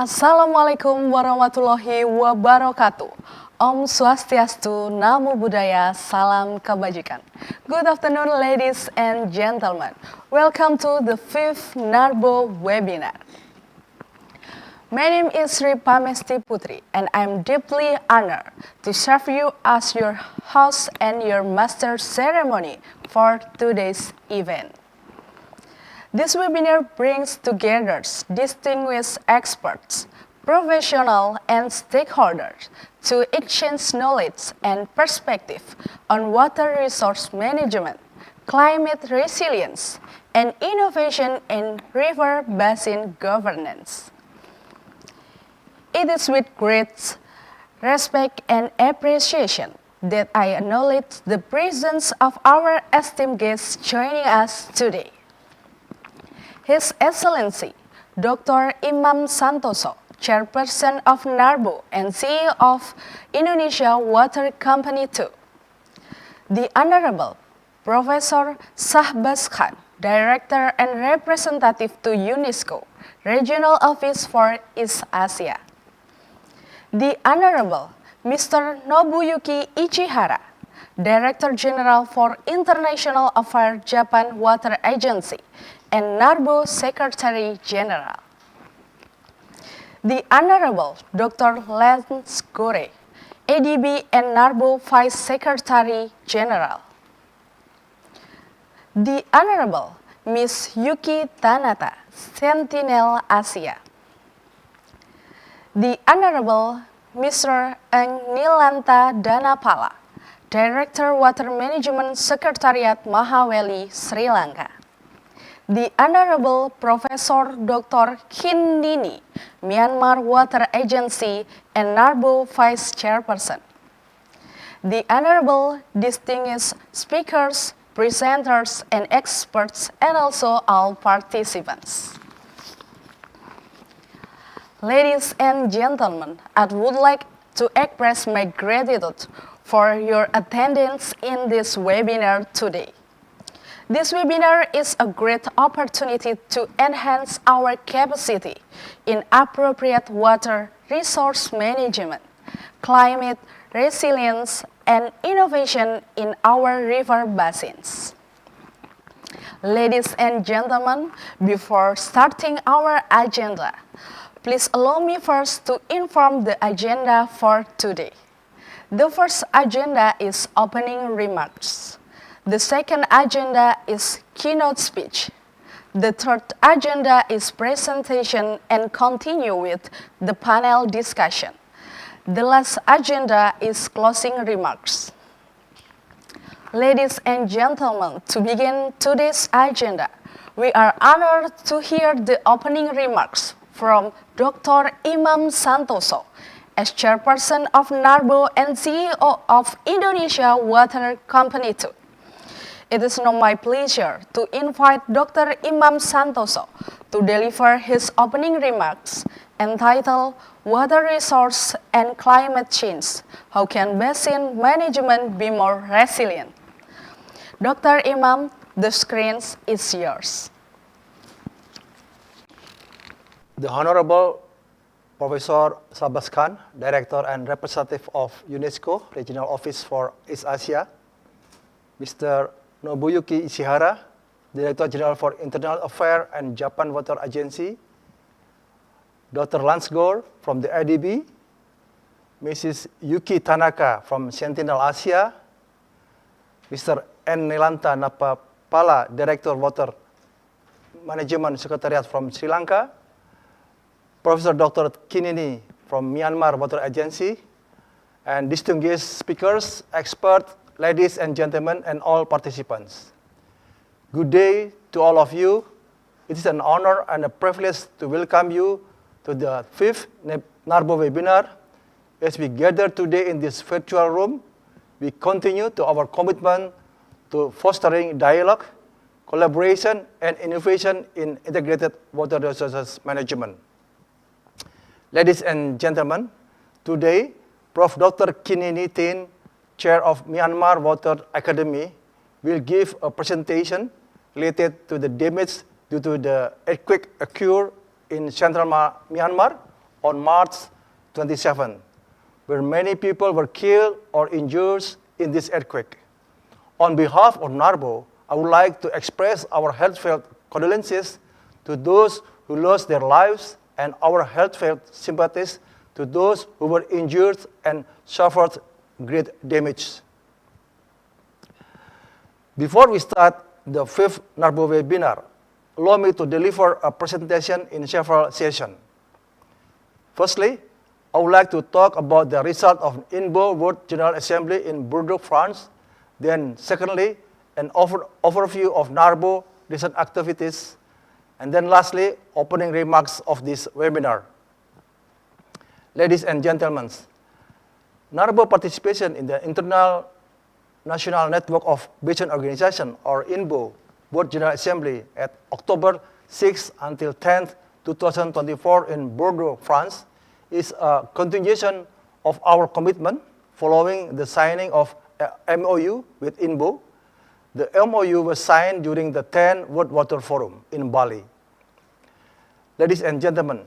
Assalamualaikum warahmatullahi wabarakatuh. Om Swastiastu, Namo Buddhaya, Salam Kebajikan. Good afternoon, ladies and gentlemen. Welcome to the 5th NARBO webinar. My name is Sri Pamesti Putri, and I'm deeply honored to serve you as your host and your master ceremony for today's event. This webinar brings together distinguished experts, professionals, and stakeholders to exchange knowledge and perspective on water resource management, climate resilience, and innovation in river basin governance. It is with great respect and appreciation that I acknowledge the presence of our esteemed guests joining us today. His Excellency, Dr. Imam Santoso, Chairperson of NARBO and CEO of Indonesia Water Company II. The Honorable Professor Shahbaz, Director and Representative to UNESCO, Regional Office for East Asia. The Honorable Mr. Nobuyuki Ichihara, Director General for International Affairs Japan Water Agency and NARBO Secretary General. The Honorable Dr. Lance Gore, ADB and NARBO Vice Secretary General. The Honorable Ms. Yuki Tanaka, Sentinel Asia. The Honorable Mr. Nilantha Dhanapala, Director Water Management Secretariat Mahaweli, Sri Lanka. The Honorable Professor Dr. Khin, Myanmar Water Agency and NARBO Vice-Chairperson. The Honorable distinguished speakers, presenters, and experts, and also all participants. Ladies and gentlemen, I would like to express my gratitude for your attendance in this webinar today. This webinar is a great opportunity to enhance our capacity in appropriate water resource management, climate resilience, and innovation in our river basins. Ladies and gentlemen, before starting our agenda, please allow me first to inform the agenda for today. The first agenda is opening remarks. The second agenda is keynote speech. The third agenda is presentation and continue with the panel discussion. The last agenda is closing remarks. Ladies and gentlemen, to begin today's agenda, we are honored to hear the opening remarks from Dr. Imam Santoso, as Chairperson of NARBO and CEO of Indonesia Water Company II. It is now my pleasure to invite Dr. Imam Santoso to deliver his opening remarks entitled Water Resource and Climate Change, How Can Basin Management Be More Resilient? Dr. Imam, the screen is yours. The Honorable Professor Shahbaz, Director and Representative of UNESCO, Regional Office for East Asia. Mr. Nobuyuki Ichihara, Director General for International Affairs and Japan Water Agency. Dr. Lance Gore from the IDB. Mrs. Yuki Tanaka from Sentinel Asia. Mr. Nilantha Dhanapala, Director Water Management Secretariat from Sri Lanka. Professor Dr. Khin from Myanmar Water Agency, and distinguished speakers, experts, ladies and gentlemen, and all participants. Good day to all of you. It is an honor and a privilege to welcome you to the 5th NARBO webinar. As we gather today in this virtual room, we continue to our commitment to fostering dialogue, collaboration, and innovation in integrated water resources management. Ladies and gentlemen, today, Prof. Dr. Khin, Thien, Chair of Myanmar Water Academy, will give a presentation related to the damage due to the earthquake occurred in central Myanmar on March 27, where many people were killed or injured in this earthquake. On behalf of NARBO, I would like to express our heartfelt condolences to those who lost their lives and our heartfelt sympathies to those who were injured and suffered great damage. Before we start the 5th NARBO webinar, allow me to deliver a presentation in several sessions. Firstly, I would like to talk about the result of INBO World General Assembly in Bordeaux, France. Then secondly, an overview of NARBO recent activities. And then lastly, opening remarks of this webinar. Ladies and gentlemen, NARBO participation in the International Network of Basin Organization, or INBO, World General Assembly at October 6 until 10, 2024 in Bordeaux, France, is a continuation of our commitment following the signing of a MOU with INBO. The MOU was signed during the 10th World Water Forum in Bali. Ladies and gentlemen,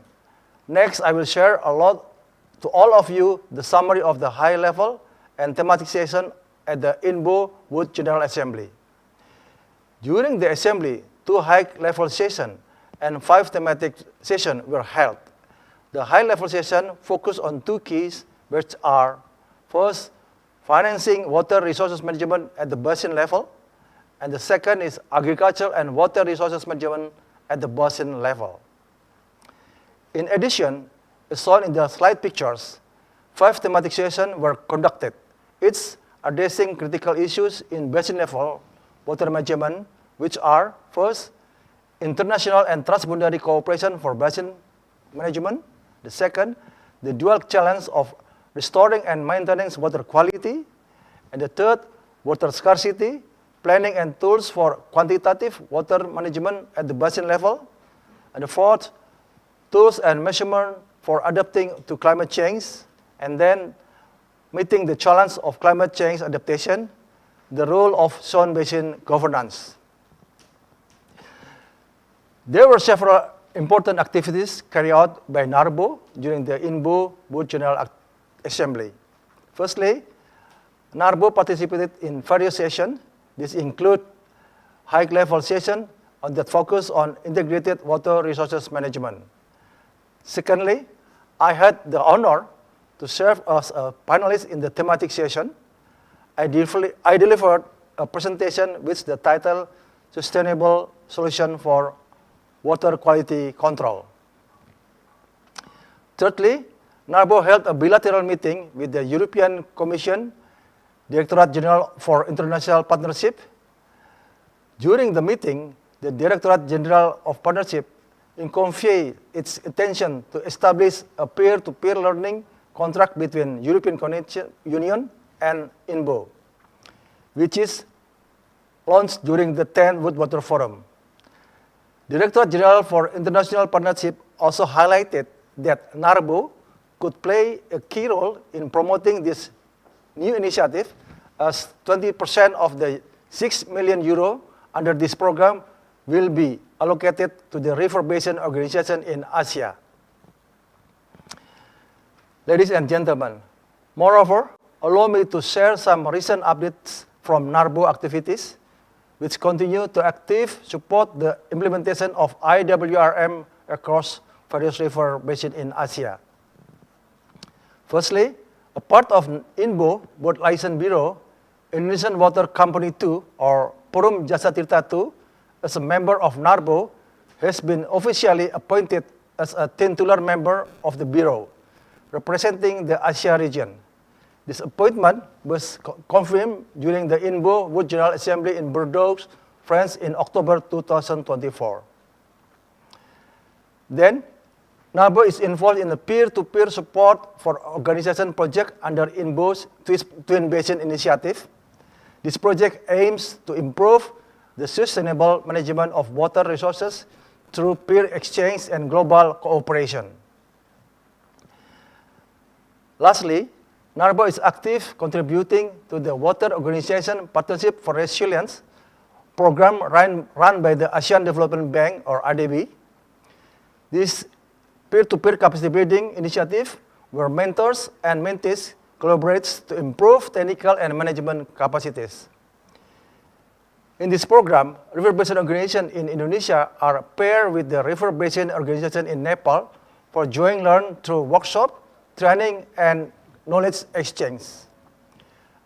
next I will share to all of you the summary of the high-level and thematic session at the INBO World General Assembly. During the assembly, 2 high-level sessions and 5 thematic sessions were held. The high-level session focused on 2 keys, which are, first, financing water resources management at the basin level, and the second is agriculture and water resources management at the basin level. In addition, as shown in the slide pictures, 5 thematic sessions were conducted, each addressing critical issues in basin level water management, which are, first, international and transboundary cooperation for basin management. The second, the dual challenge of restoring and maintaining water quality. And the third, water scarcity, planning and tools for quantitative water management at the basin level. And the fourth, tools and measurement for adapting to climate change. And then, meeting the challenge of climate change adaptation, the role of zone basin governance. There were several important activities carried out by NARBO during the INBO World General Assembly. Firstly, NARBO participated in various sessions. This include high-level sessions that focus on integrated water resources management. Secondly, I had the honor to serve as a panelist in the thematic session. I delivered a presentation with the title Sustainable Solution for Water Quality Control. Thirdly, NARBO held a bilateral meeting with the European Commission, Directorate General for International Partnership. During the meeting, the Directorate General of Partnership conveyed its intention to establish a peer-to-peer learning contract between European Union and INBO, which is launched during the 10th World Water Forum. Director General for International Partnership also highlighted that NARBO could play a key role in promoting this new initiative, as 20% of the €6 million under this program will be allocated to the River Basin Organization in Asia. Ladies and gentlemen, moreover, allow me to share some recent updates from NARBO activities, which continue to actively support the implementation of IWRM across various river basins in Asia. Firstly, a part of INBO Board License Bureau, Indonesian Water Company 2, or Forum Jasa Tirta 2, as a member of NARBO, has been officially appointed as a titular member of the Bureau, representing the Asia region. This appointment was confirmed during the INBO World General Assembly in Bordeaux, France in October 2024. Then, NARBO is involved in a peer-to-peer support for organization project under INBO's Twin Basin Initiative. This project aims to improve the sustainable management of water resources through peer exchange and global cooperation. Lastly, NARBO is active contributing to the Water Organization Partnership for Resilience program run by the Asian Development Bank, or ADB. This peer-to-peer capacity building initiative where mentors and mentees collaborate to improve technical and management capacities. In this program, River Basin organizations in Indonesia are paired with the River Basin organization in Nepal for joint learn through workshop, training, and knowledge exchange.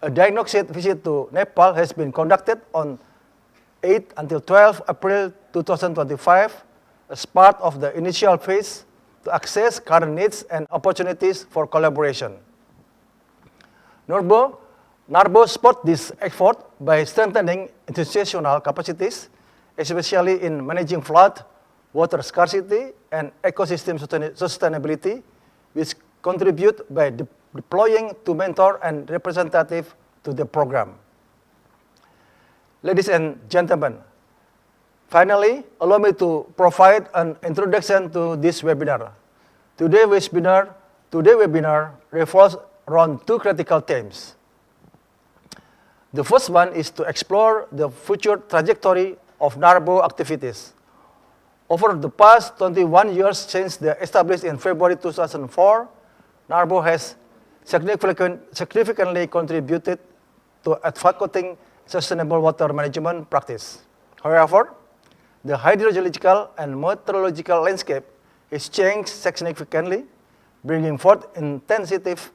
A diagnostic visit to Nepal has been conducted on 8 until 12 April 2025 as part of the initial phase to assess current needs and opportunities for collaboration. NARBO supports this effort by strengthening institutional capacities, especially in managing flood, water scarcity, and ecosystem sustainability, which contribute by deploying to mentor and representative to the program. Ladies and gentlemen, finally, allow me to provide an introduction to this webinar. Today's webinar revolves around two critical themes. The first one is to explore the future trajectory of NARBO activities. Over the past 21 years since the established in February 2004, NARBO has significantly contributed to advocating sustainable water management practice. However, the hydrogeological and meteorological landscape has changed significantly, bringing forth intensive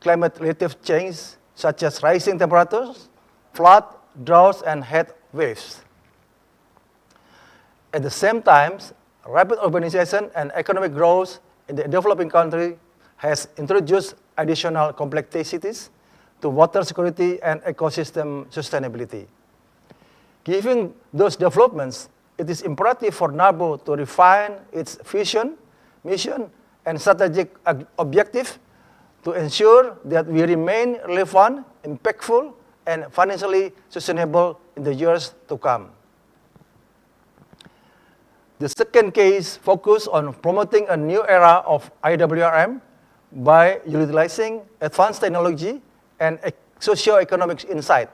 climate-related change such as rising temperatures, flood, droughts, and heat waves. At the same time, rapid urbanization and economic growth in the developing country has introduced additional complexities to water security and ecosystem sustainability. Given those developments, it is imperative for NARBO to refine its vision, mission, and strategic objective to ensure that we remain relevant, impactful, and financially sustainable in the years to come. The second case focuses on promoting a new era of IWRM by utilizing advanced technology and socio-economic insight.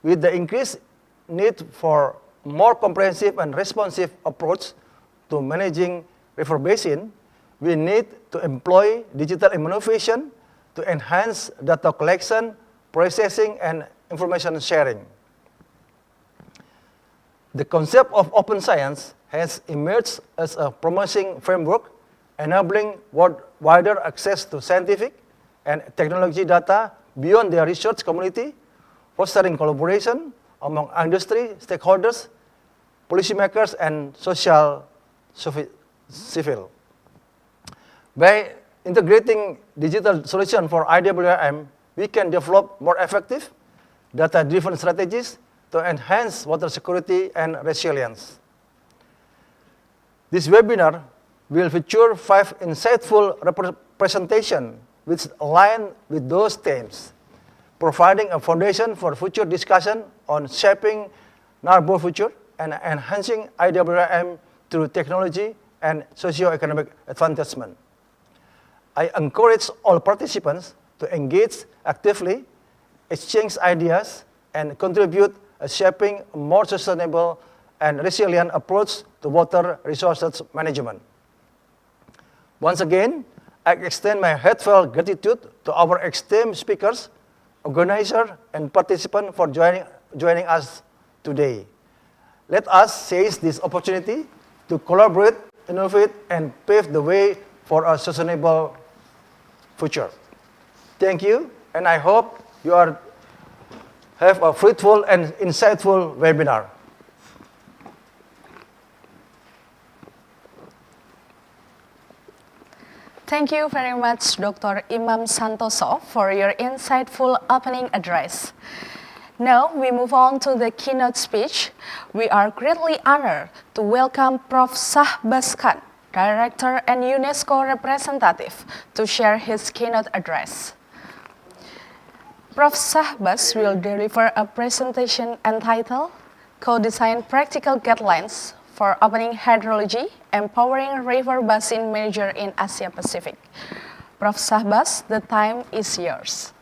With the increased need for more comprehensive and responsive approach to managing river basin, we need to employ digital innovation to enhance data collection, processing, and information sharing. The concept of open science has emerged as a promising framework enabling wider access to scientific and technology data beyond the research community, fostering collaboration among industry stakeholders, policymakers, and civil. By integrating digital solutions for IWRM, we can develop more effective, data-driven strategies to enhance water security and resilience. This webinar will feature 5 insightful presentations which align with those themes, providing a foundation for future discussion on shaping NARBO future and enhancing IWRM through technology and socio-economic advancement. I encourage all participants to engage actively, exchange ideas, and contribute to shaping a more sustainable and resilient approach to water resources management. Once again, I extend my heartfelt gratitude to our esteemed speakers, organizers, and participants for joining us today. Let us seize this opportunity to collaborate, innovate, and pave the way for a sustainable future. Thank you, and I hope you have a fruitful and insightful webinar. Thank you very much, Dr. Imam Santoso, for your insightful opening address. Now we move on to the keynote speech. We are greatly honored to welcome Prof. Shahbaz Khan, Director and UNESCO representative, to share his keynote address. Prof. Shahbaz will deliver a presentation entitled Co-Design Practical Guidelines for Opening Hydrology, Empowering River Basin Manager in Asia Pacific. Prof. Shahbaz, the time is yours.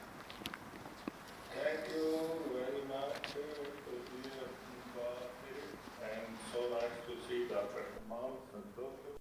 Thank you very much, and so nice to see Dr. Imam, Santoso,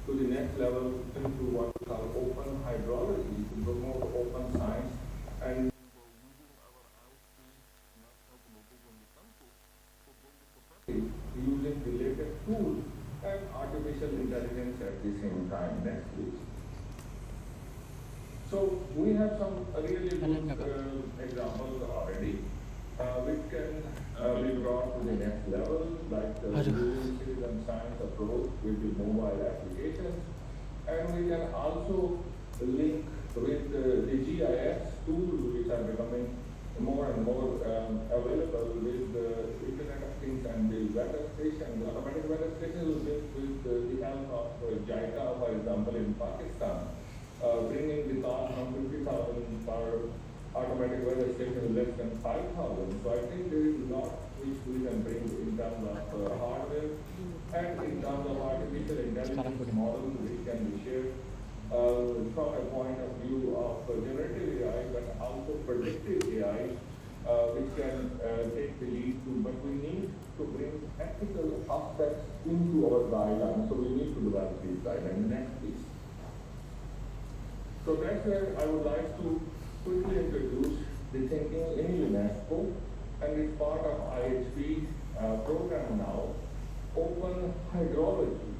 to the next level into what we call open hydrology to promote open science and using related tools and artificial intelligence at the same time. Next, please. So we have some really good examples already, which can be brought to the next level, like the using citizen science approach with the mobile applications, and we can also link with the GIS tools, which are becoming more and more available with the Internet of Things and the weather stations. Automatic weather stations with the help of JAXA, for example, in Pakistan, bringing the cost from 50,000 per automatic weather station less than 5,000. So I think there is a lot which we can bring in terms of hardware and in terms of artificial intelligence models which can be shared from a point of view of generative AI, but also predictive AI, which can take the lead to, but we need to bring ethical aspects into our guidelines. So we need to develop these guidelines. Next, please. So that's where I would like to quickly introduce the thinking in UNESCO, and it's part of IHP program now, open hydrology,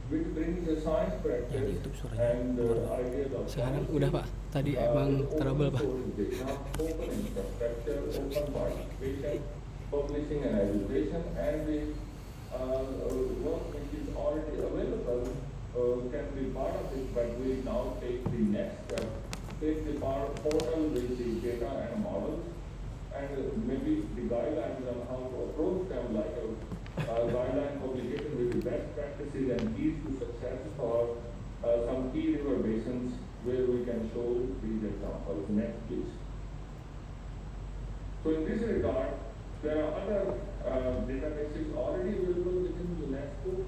which brings the science practice and ideas of Sekarang udah Pak, tadi emang trouble Pak. Open infrastructure, open participation, publishing and education, and the work which is already available can be part of it, but we now take the next step, take the portal with the data and models, and maybe the guidelines on how to approach them, like a guideline publication with the best practices and keys to success for some key river basins where we can show these examples. Next, please. So in this regard, there are other databases already available within UNESCO,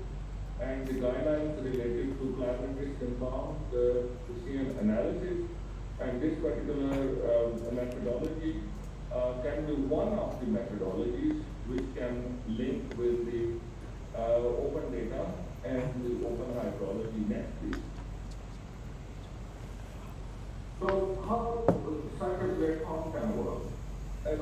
and the guidelines related to climate risk informed the Thien analysis, and this particular methodology can be one of the methodologies which can link with the open data and the open hydrology. Next, please. So how cyber platform can work? And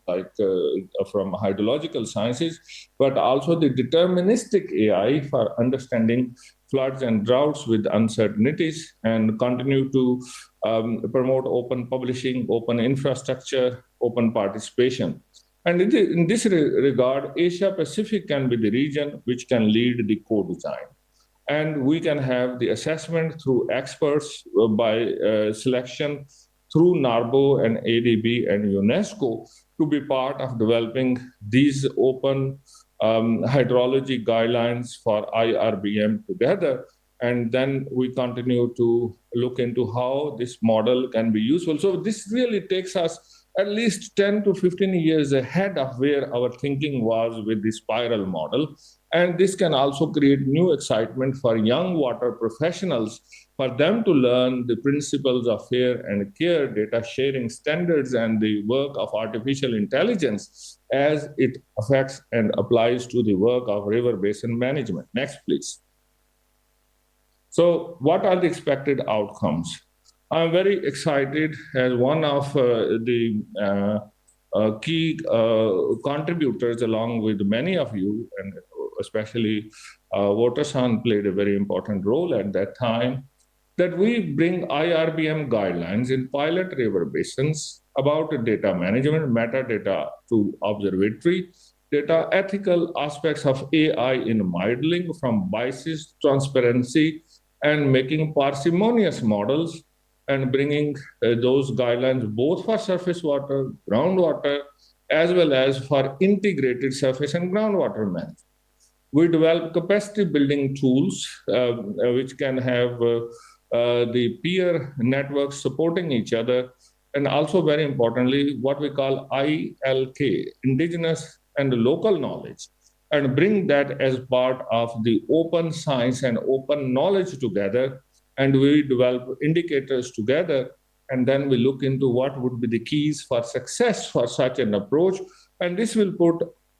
like from hydrological sciences, but also the deterministic AI for understanding floods and droughts with uncertainties, and continue to promote open publishing, open infrastructure, open participation. And in this regard, Asia Pacific can be the region which can lead the co-design. And we can have the assessment through experts by selection through NARBO and ADB and UNESCO to be part of developing these open hydrology guidelines for IRBM together. And then we continue to look into how this model can be useful. So this really takes us at least 10 to 15 years ahead of where our thinking was with the spiral model. And this can also create new excitement for young water professionals, for them to learn the principles of fair and care, data sharing standards, and the work of artificial intelligence as it affects and applies to the work of river basin management. Next, please. So what are the expected outcomes? I'm very excited as one of the key contributors, along with many of you, and especially Watersan played a very important role at that time, that we bring IRBM guidelines in pilot river basins about data management, metadata to observatory, data ethical aspects of AI in modeling, from biases, transparency, and making parsimonious models, and bringing those guidelines both for surface water, groundwater, as well as for integrated surface and groundwater management. We develop capacity building tools which can have the peer networks supporting each other, and also very importantly, what we call ILK, indigenous and local knowledge, and bring that as part of the open science and open knowledge together. And we develop indicators together, and then we look into what would be the keys for success for such an approach. And this will put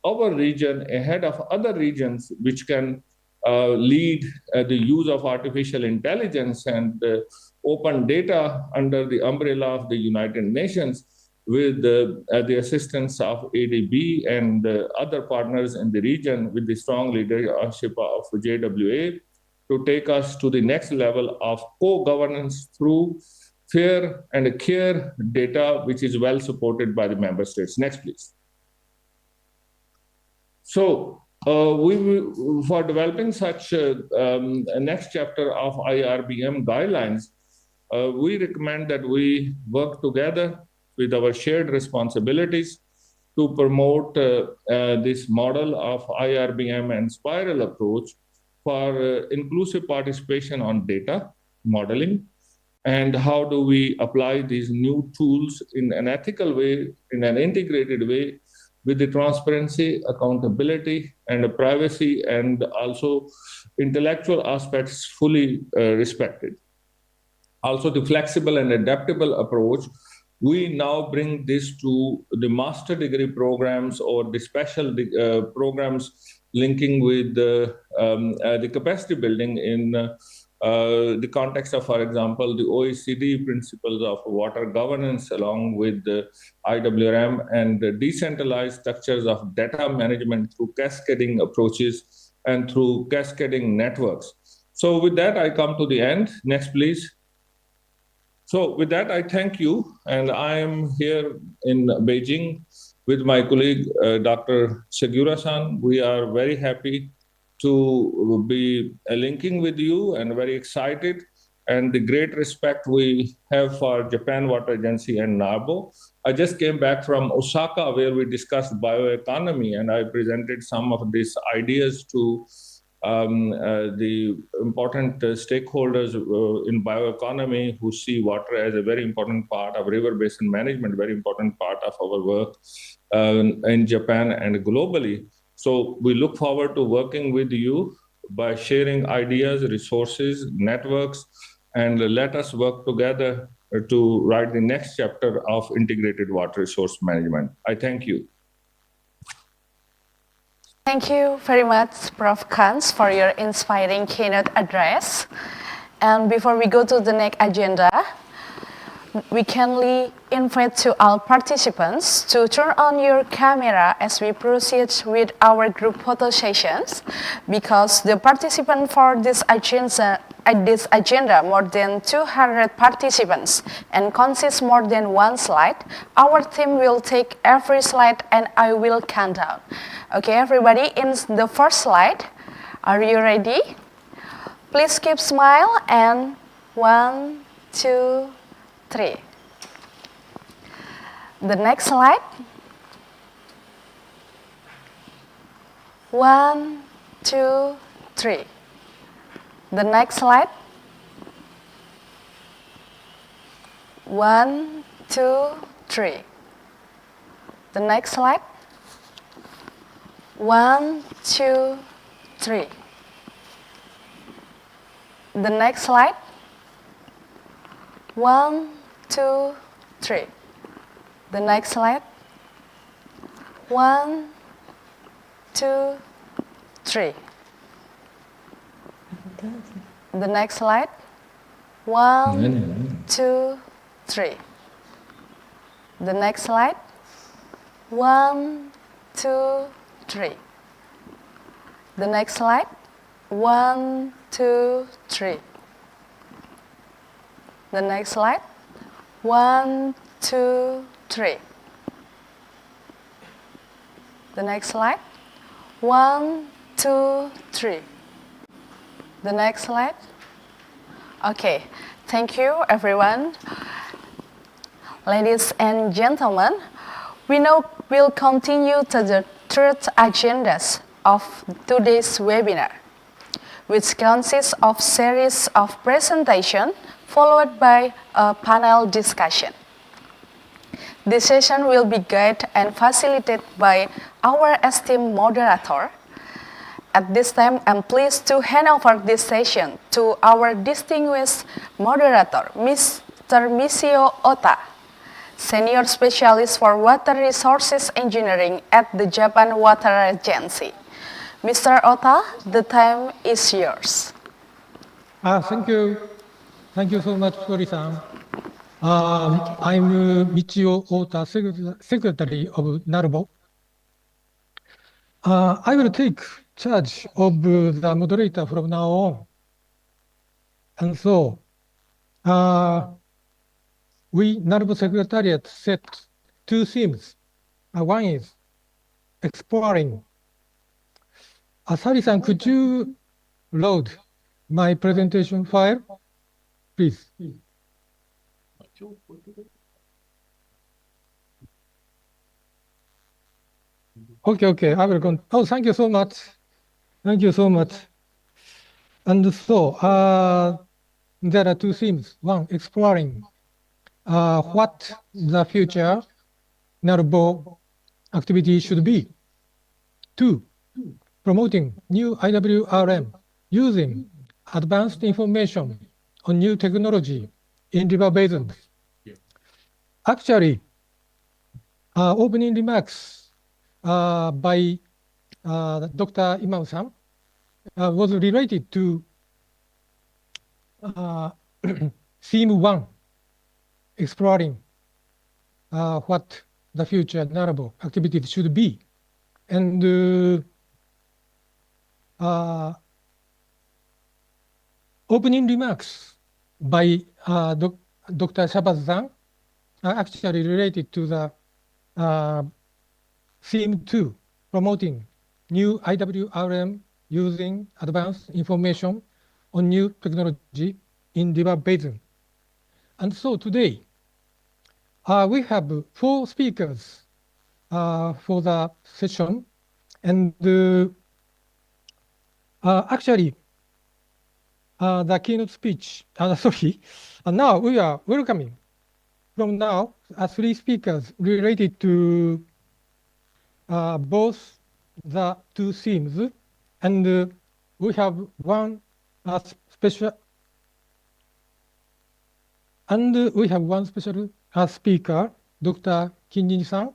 our region ahead of other regions which can lead the use of artificial intelligence and open data under the umbrella of the United Nations, with the assistance of ADB and other partners in the region, with the strong leadership of JWA, to take us to the next level of co-governance through fair and care data, which is well supported by the member states. Next, please. So for developing such a next chapter of IRBM guidelines, we recommend that we work together with our shared responsibilities to promote this model of IRBM and spiral approach for inclusive participation on data modeling, and how do we apply these new tools in an ethical way, in an integrated way, with the transparency, accountability, and privacy, and also intellectual aspects fully respected. Also, the flexible and adaptable approach, we now bring this to the master degree programs or the special programs linking with the capacity building in the context of, for example, the OECD principles of water governance, along with the IWRM and the decentralized structures of data management through cascading approaches and through cascading networks. So with that, I come to the end. Next, please. So with that, I thank you. And I am here in Beijing with my colleague, Dr. Segura-san. We are very happy to be linking with you and very excited, and the great respect we have for Japan Water Agency and NARBO. I just came back from Osaka, where we discussed bioeconomy, and I presented some of these ideas to the important stakeholders in bioeconomy, who see water as a very important part of river basin management, very important part of our work in Japan and globally. So we look forward to working with you by sharing ideas, resources, networks, and let us work together to write the next chapter of integrated water resource management. I thank you. Thank you very much, Prof. Khan, for your inspiring keynote address. And before we go to the next agenda, We kindly invite to all participants to turn on your camera as we proceed with our group photo sessions, because the participant for this agenda more than 200 participants and consists more than one slide. Our team will take every slide and I will count down. Okay, everybody, in the first slide, are you ready? Please keep smile and 1, 2, 3. The next slide. 1, 2, 3. The next slide. 1, 2, 3. The next slide. 1, 2, 3. The next slide. 1, 2, 3. The next slide. 1, 2, 3. The next slide. 1, 2, 3. The next slide. 1, 2, 3. The next slide. 1, 2, 3. The next slide. 1, 2, 3. The next slide. 1, 2, 3. The next slide. Okay, thank you everyone. Ladies and gentlemen, we now will continue to the third agendas of today's webinar, which consists of series of presentation followed by a panel discussion. This session will be guided and facilitated by our esteemed moderator. At this time, I'm pleased to hand over this session to our distinguished moderator, Mr. Michio Ota, Senior Specialist for Water Resources Engineering at the Japan Water Agency. Mr. Ota, the time is yours. Thank you. Thank you so much, Tori-san. I'm Michio Ota, Secretary of NARBO. I will take charge of the moderator from now on. And so, we, NARBO Secretariat, set two themes. One is exploring. Sari-san, could you load my presentation file, please? Okay, I will go. Oh, thank you so much. Thank you so much. And so, there are two themes. One, exploring what the future NARBO activity should be. Two, promoting new IWRM using advanced information on new technology in river basins. Actually, opening remarks by Dr. Imam-san was related to theme one, exploring what the future NARBO activities should be. And opening remarks by Dr. Shahbaz-san are actually related to the theme 2, promoting new IWRM using advanced information on new technology in river basin. And so today, we have 4 speakers for the session. And actually, the keynote speech, now we are welcoming from now 3 speakers related to both the 2 themes. And we have one special speaker, Dr. Khin-san,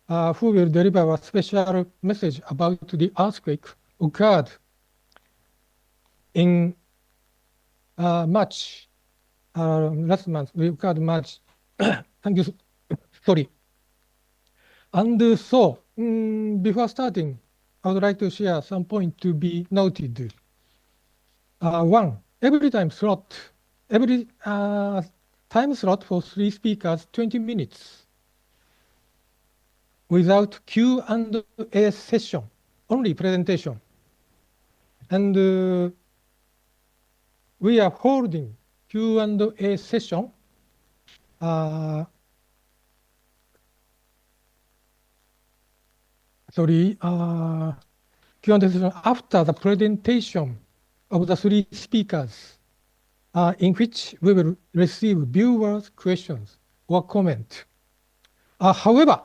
who will deliver a special message about the earthquake occurred in March last month we occurred much. Thank you. Sorry. And so, before starting, I would like to share some point to be noted. One, every time slot for 3 speakers, 20 minutes, without Q&A session, only presentation. And we are holding Q&A session Q&A session after the presentation of the 3 speakers, in which we will receive viewers' questions or comment. However,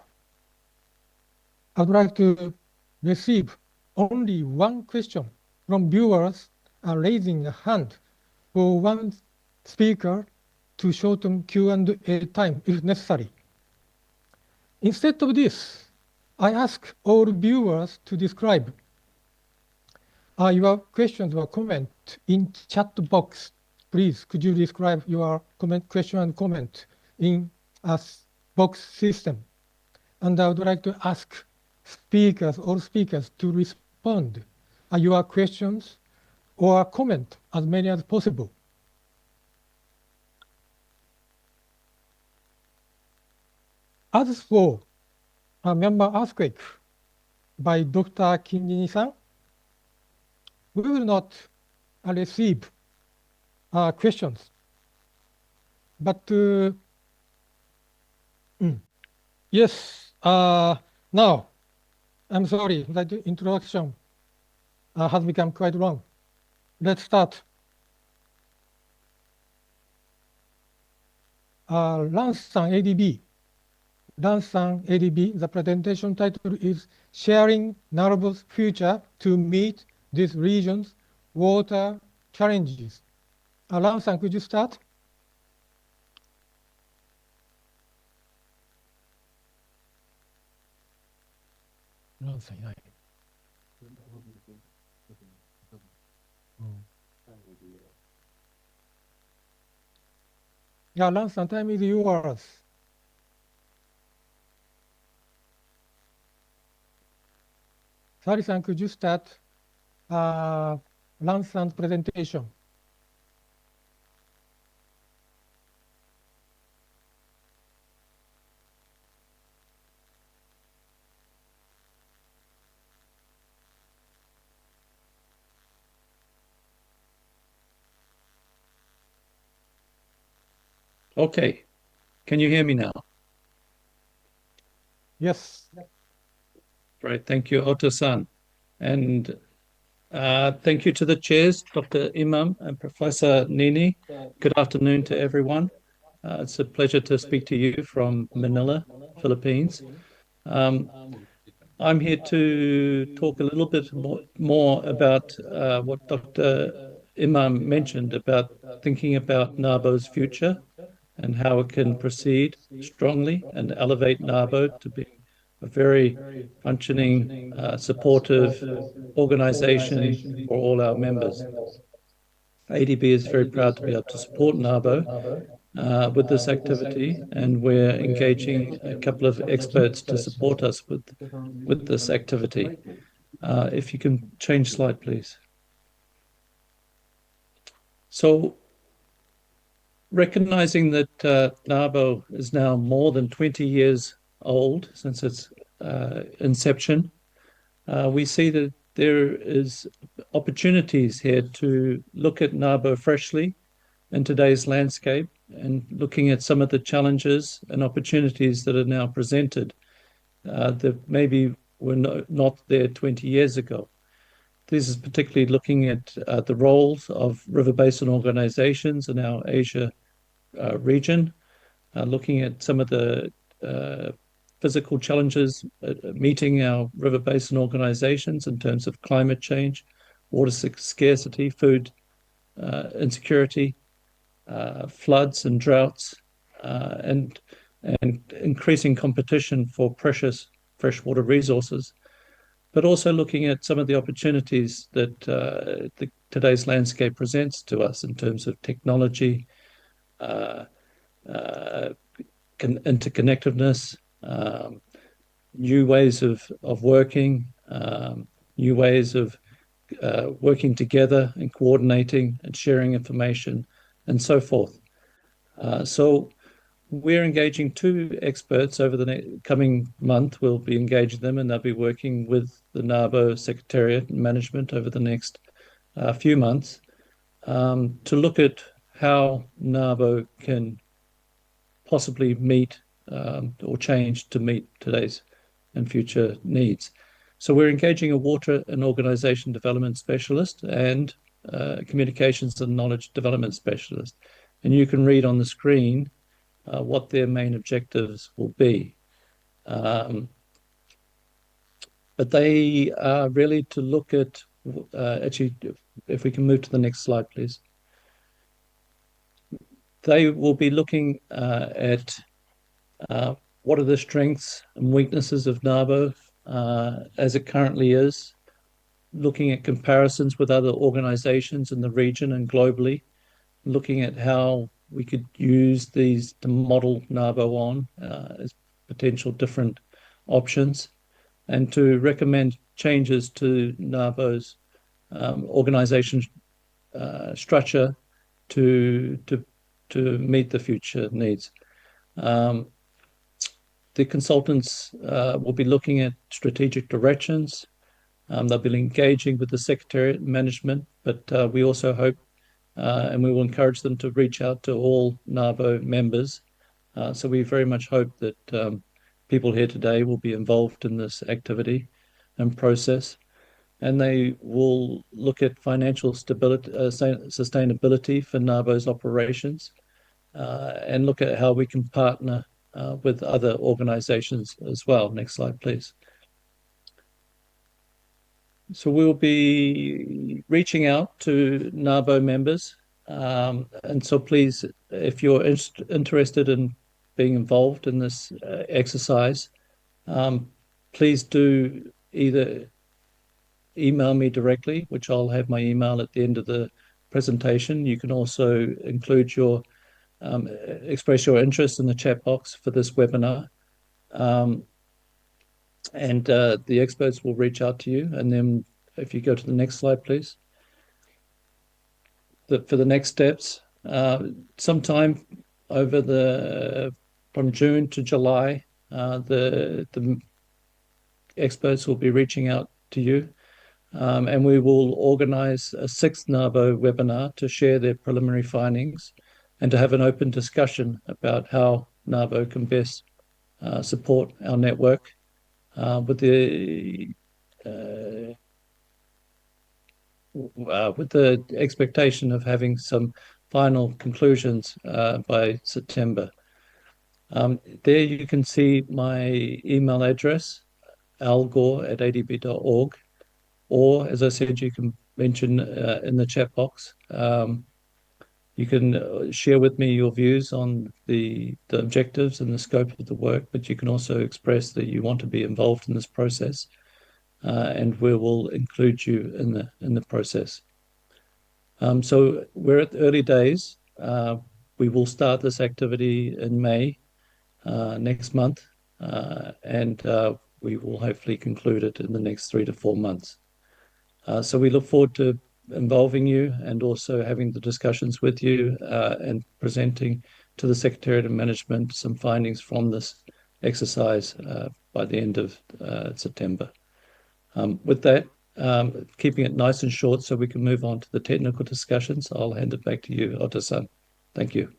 I would like to receive only 1 question from viewers raising a hand for 1 speaker to shorten Q&A time if necessary. Instead of this, I ask all viewers to describe your questions or comment in chat box. Please, could you describe your question and comment in a box system? And I would like to ask all speakers to respond your questions or comment as many as possible. As for Myanmar earthquake by Dr. Khin-san, we will not receive questions. But yes, now, I'm sorry that the introduction has become quite long. Let's start. Lance-san ADB. Lance-san ADB, the presentation title is Sharing NARBO's Future to Meet this region's water challenges. Lance-san, could you start? Lance-san, yeah. Yeah, Lance-san, time is yours. Sari-san, could you start Lance-san's presentation? Okay, can you hear me now? Yes. Great, thank you, Otto-san. And thank you to the chairs, Dr. Imam and Professor Nini. Good afternoon to everyone. It's a pleasure to speak to you from Manila, Philippines. I'm here to talk a little bit more about what Dr. Imam mentioned about thinking about NARBO's future and how it can proceed strongly and elevate NARBO to be a very functioning, supportive organization for all our members. ADB is very proud to be able to support NARBO with this activity, and we're engaging a couple of experts to support us with this activity. If you can change slide, please. So, recognizing that NARBO is now more than 20 years old since its inception, we see that there is opportunities here to look at NARBO freshly in today's landscape and looking at some of the challenges and opportunities that are now presented that maybe were not there 20 years ago. This is particularly looking at the roles of river basin organizations in our Asia region, looking at some of the physical challenges meeting our river basin organizations in terms of climate change, water scarcity, food insecurity, floods and droughts, and increasing competition for precious freshwater resources, but also looking at some of the opportunities that today's landscape presents to us in terms of technology, interconnectedness, new ways of working, new ways of working together and coordinating and sharing information and so forth. So we're engaging 2 experts over the coming month. We'll be engaging them, and they'll be working with the NARBO Secretariat and management over the next few months to look at how NARBO can possibly meet or change to meet today's and future needs. So we're engaging a water and organization development specialist and communications and knowledge development specialist. And you can read on the screen what their main objectives will be. But they are really to look at, actually, if we can move to the next slide, please. They will be looking at what are the strengths and weaknesses of NARBO as it currently is, looking at comparisons with other organizations in the region and globally, looking at how we could use these to model NARBO on as potential different options, and to recommend changes to NARBO's organization structure to meet the future needs. The consultants will be looking at strategic directions. They'll be engaging with the Secretariat management, but we also hope and we will encourage them to reach out to all NARBO members. So we very much hope that people here today will be involved in this activity and process, and they will look at financial stability, sustainability for NARBO's operations, and look at how we can partner with other organizations as well. Next slide, please. So we'll be reaching out to NARBO members. And so please, if you're interested in being involved in this exercise, please do either email me directly, which I'll have my email at the end of the presentation. You can also include your express your interest in the chat box for this webinar. And the experts will reach out to you. And then if you go to the next slide, please. For the next steps, sometime over from June to July, the experts will be reaching out to you. And we will organize a 6th NARBO webinar to share their preliminary findings and to have an open discussion about how NARBO can best support our network with the expectation of having some final conclusions by September. There you can see my email address, algore@adb.org, or as I said, you can mention in the chat box. You can share with me your views on the objectives and the scope of the work, but you can also express that you want to be involved in this process, and we will include you in the process. So we're at the early days. We will start this activity in May next month, and we will hopefully conclude it in the next 3 to 4 months. So we look forward to involving you and also having the discussions with you and presenting to the Secretariat of Management some findings from this exercise by the end of September. With that, keeping it nice and short so we can move on to the technical discussions, I'll hand it back to you, Oda-san. Thank you.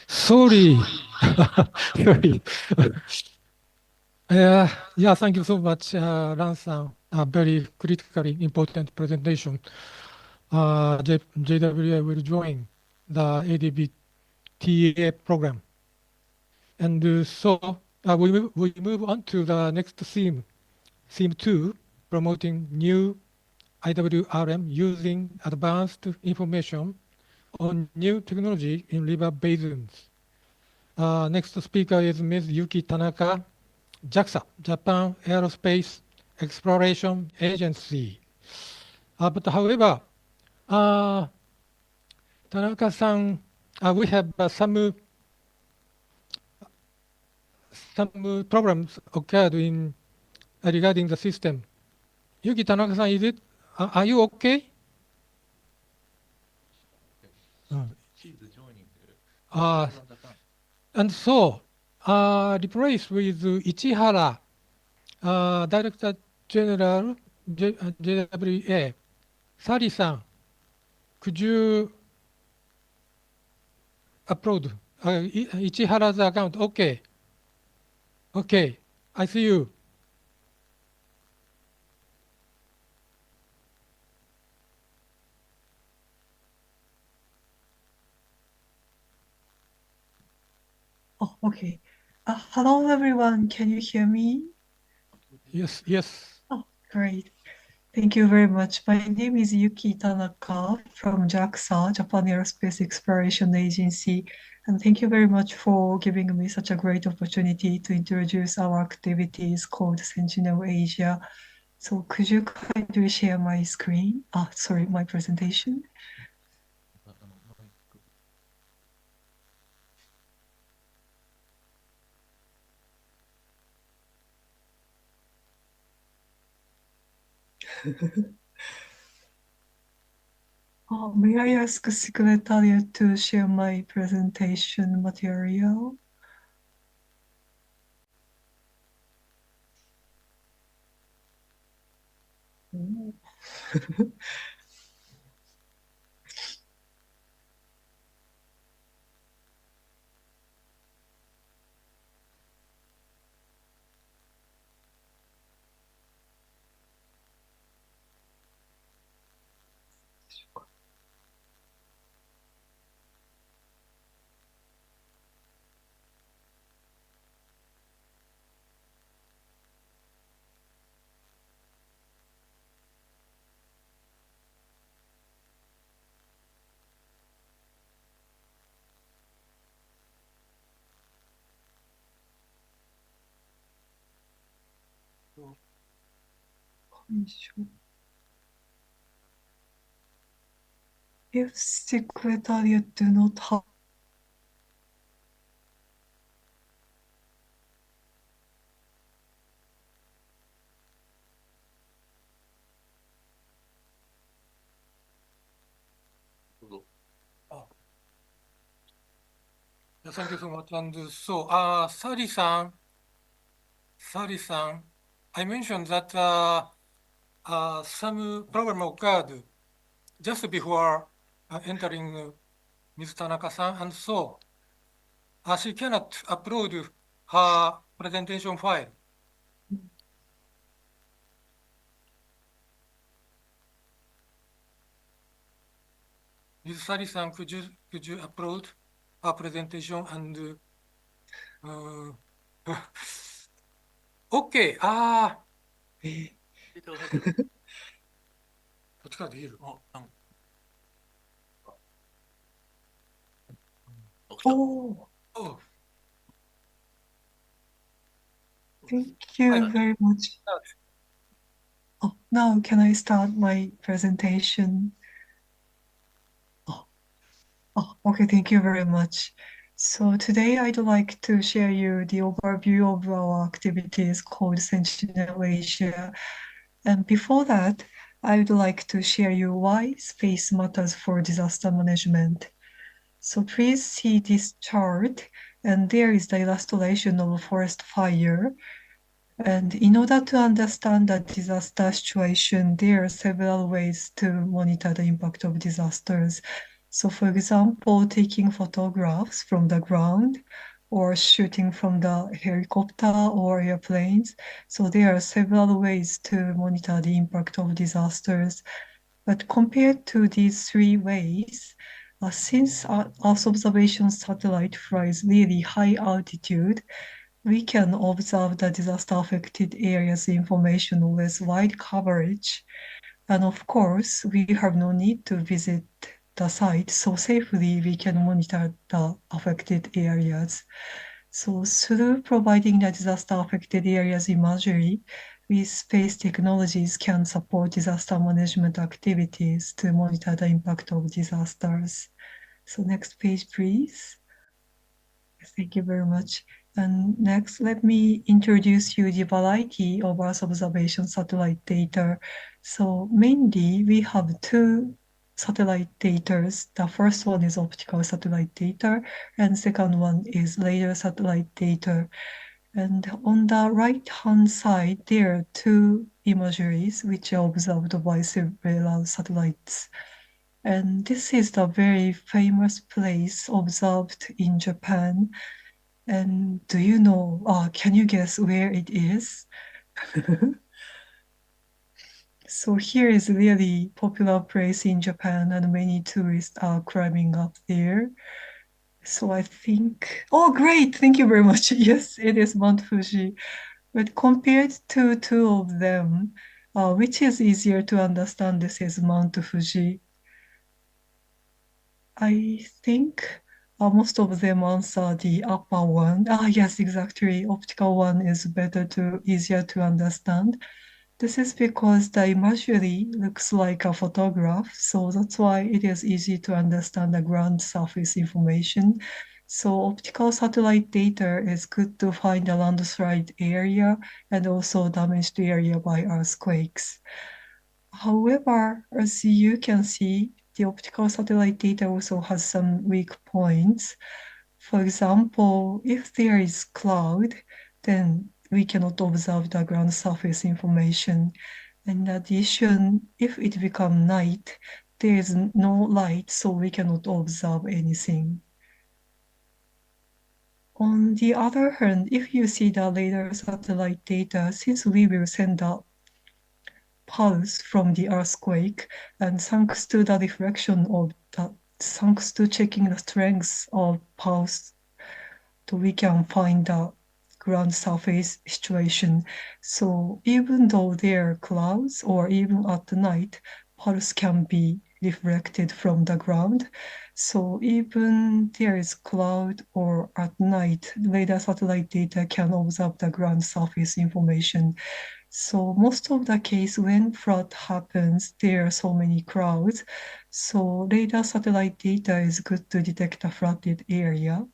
Sorry. Sorry. Yeah, thank you so much, Ran-san. A very critically important presentation. JWA will join the ADB TA program. And we move on to the next theme 2, promoting new IWRM using advanced information on new technology in river basins. Next speaker is Ms. Yuki Tanaka, JAXA, Japan Aerospace Exploration Agency. But however, Tanaka-san, we have some problems occurred in regarding the system. Yuki Tanaka-san, is it? Are you okay? And so, replace with Ichihara, Director General JWA. Sari-san, could you upload Ichihara's account? Okay. Okay, I see you. Oh, okay. Hello, everyone. Can you hear me? Yes, yes. Oh, great. Thank you very much. My name is Yuki Tanaka from JAXA, Japan Aerospace Exploration Agency. And thank you very much for giving me such a great opportunity to introduce our activities called Sentinel Asia. So could you kindly share my screen? Sorry, my presentation. May I ask Secretariat to share my presentation material? If Secretariat do not have Thank you so much. And so, Sari-san, I mentioned that some problem occurred just before entering Ms. Tanaka-san, and so she cannot upload her presentation file. Ms. Sari-san, could you upload her presentation and okay. こっちからできる。Oh, thank you very much. Now can I start my presentation? Okay, thank you very much. So today I'd like to share you the overview of our activities called Sentinel Asia. And before that, I would like to share you why space matters for disaster management. So please see this chart, and there is the illustration of a forest fire. And in order to understand the disaster situation, there are several ways to monitor the impact of disasters. So for example, taking photographs from the ground or shooting from the helicopter or airplanes. So there are several ways to monitor the impact of disasters. But compared to these three ways, Since Earth observation satellite flies really high altitude, we can observe the disaster-affected areas information with wide coverage. And of course, we have no need to visit the site, so safely we can monitor the affected areas. So through providing the disaster-affected areas imagery, we space technologies can support disaster management activities to monitor the impact of disasters. So next page, please. Thank you very much. And next, let me introduce you the variety of Earth observation satellite data. So mainly, we have two satellite data. The first one is optical satellite data, and second one is radar satellite data. And on the right-hand side, there are two imageries which are observed by several satellites. And this is the very famous place observed in Japan. And do you know, can you guess where it is? So here is a really popular place in Japan, and many tourists are climbing up there. So I think, oh, great, thank you very much. Yes, it is Mount Fuji. But compared to two of them, which is easier to understand? This is Mount Fuji. I think most of them answer the upper one. Yes, exactly. Optical one is easier to understand. This is because the imagery looks like a photograph, so that's why it is easy to understand the ground surface information. So optical satellite data is good to find a landslide area and also damaged area by earthquakes. However, as you can see, the optical satellite data also has some weak points. For example, if there is cloud, then we cannot observe the ground surface information. In addition, if it becomes night, there is no light, so we cannot observe anything. On the other hand, if you see the radar satellite data, since we will send the pulse from the earthquake, and thanks to the reflection of that, thanks to checking the strength of pulse, so we can find the ground surface situation. So even though there are clouds or even at night, pulse can be reflected from the ground. So even there is cloud or at night, radar satellite data can observe the ground surface information. So most of the case when flood happens, there are so many clouds. So radar satellite data is good to detect a flooded area.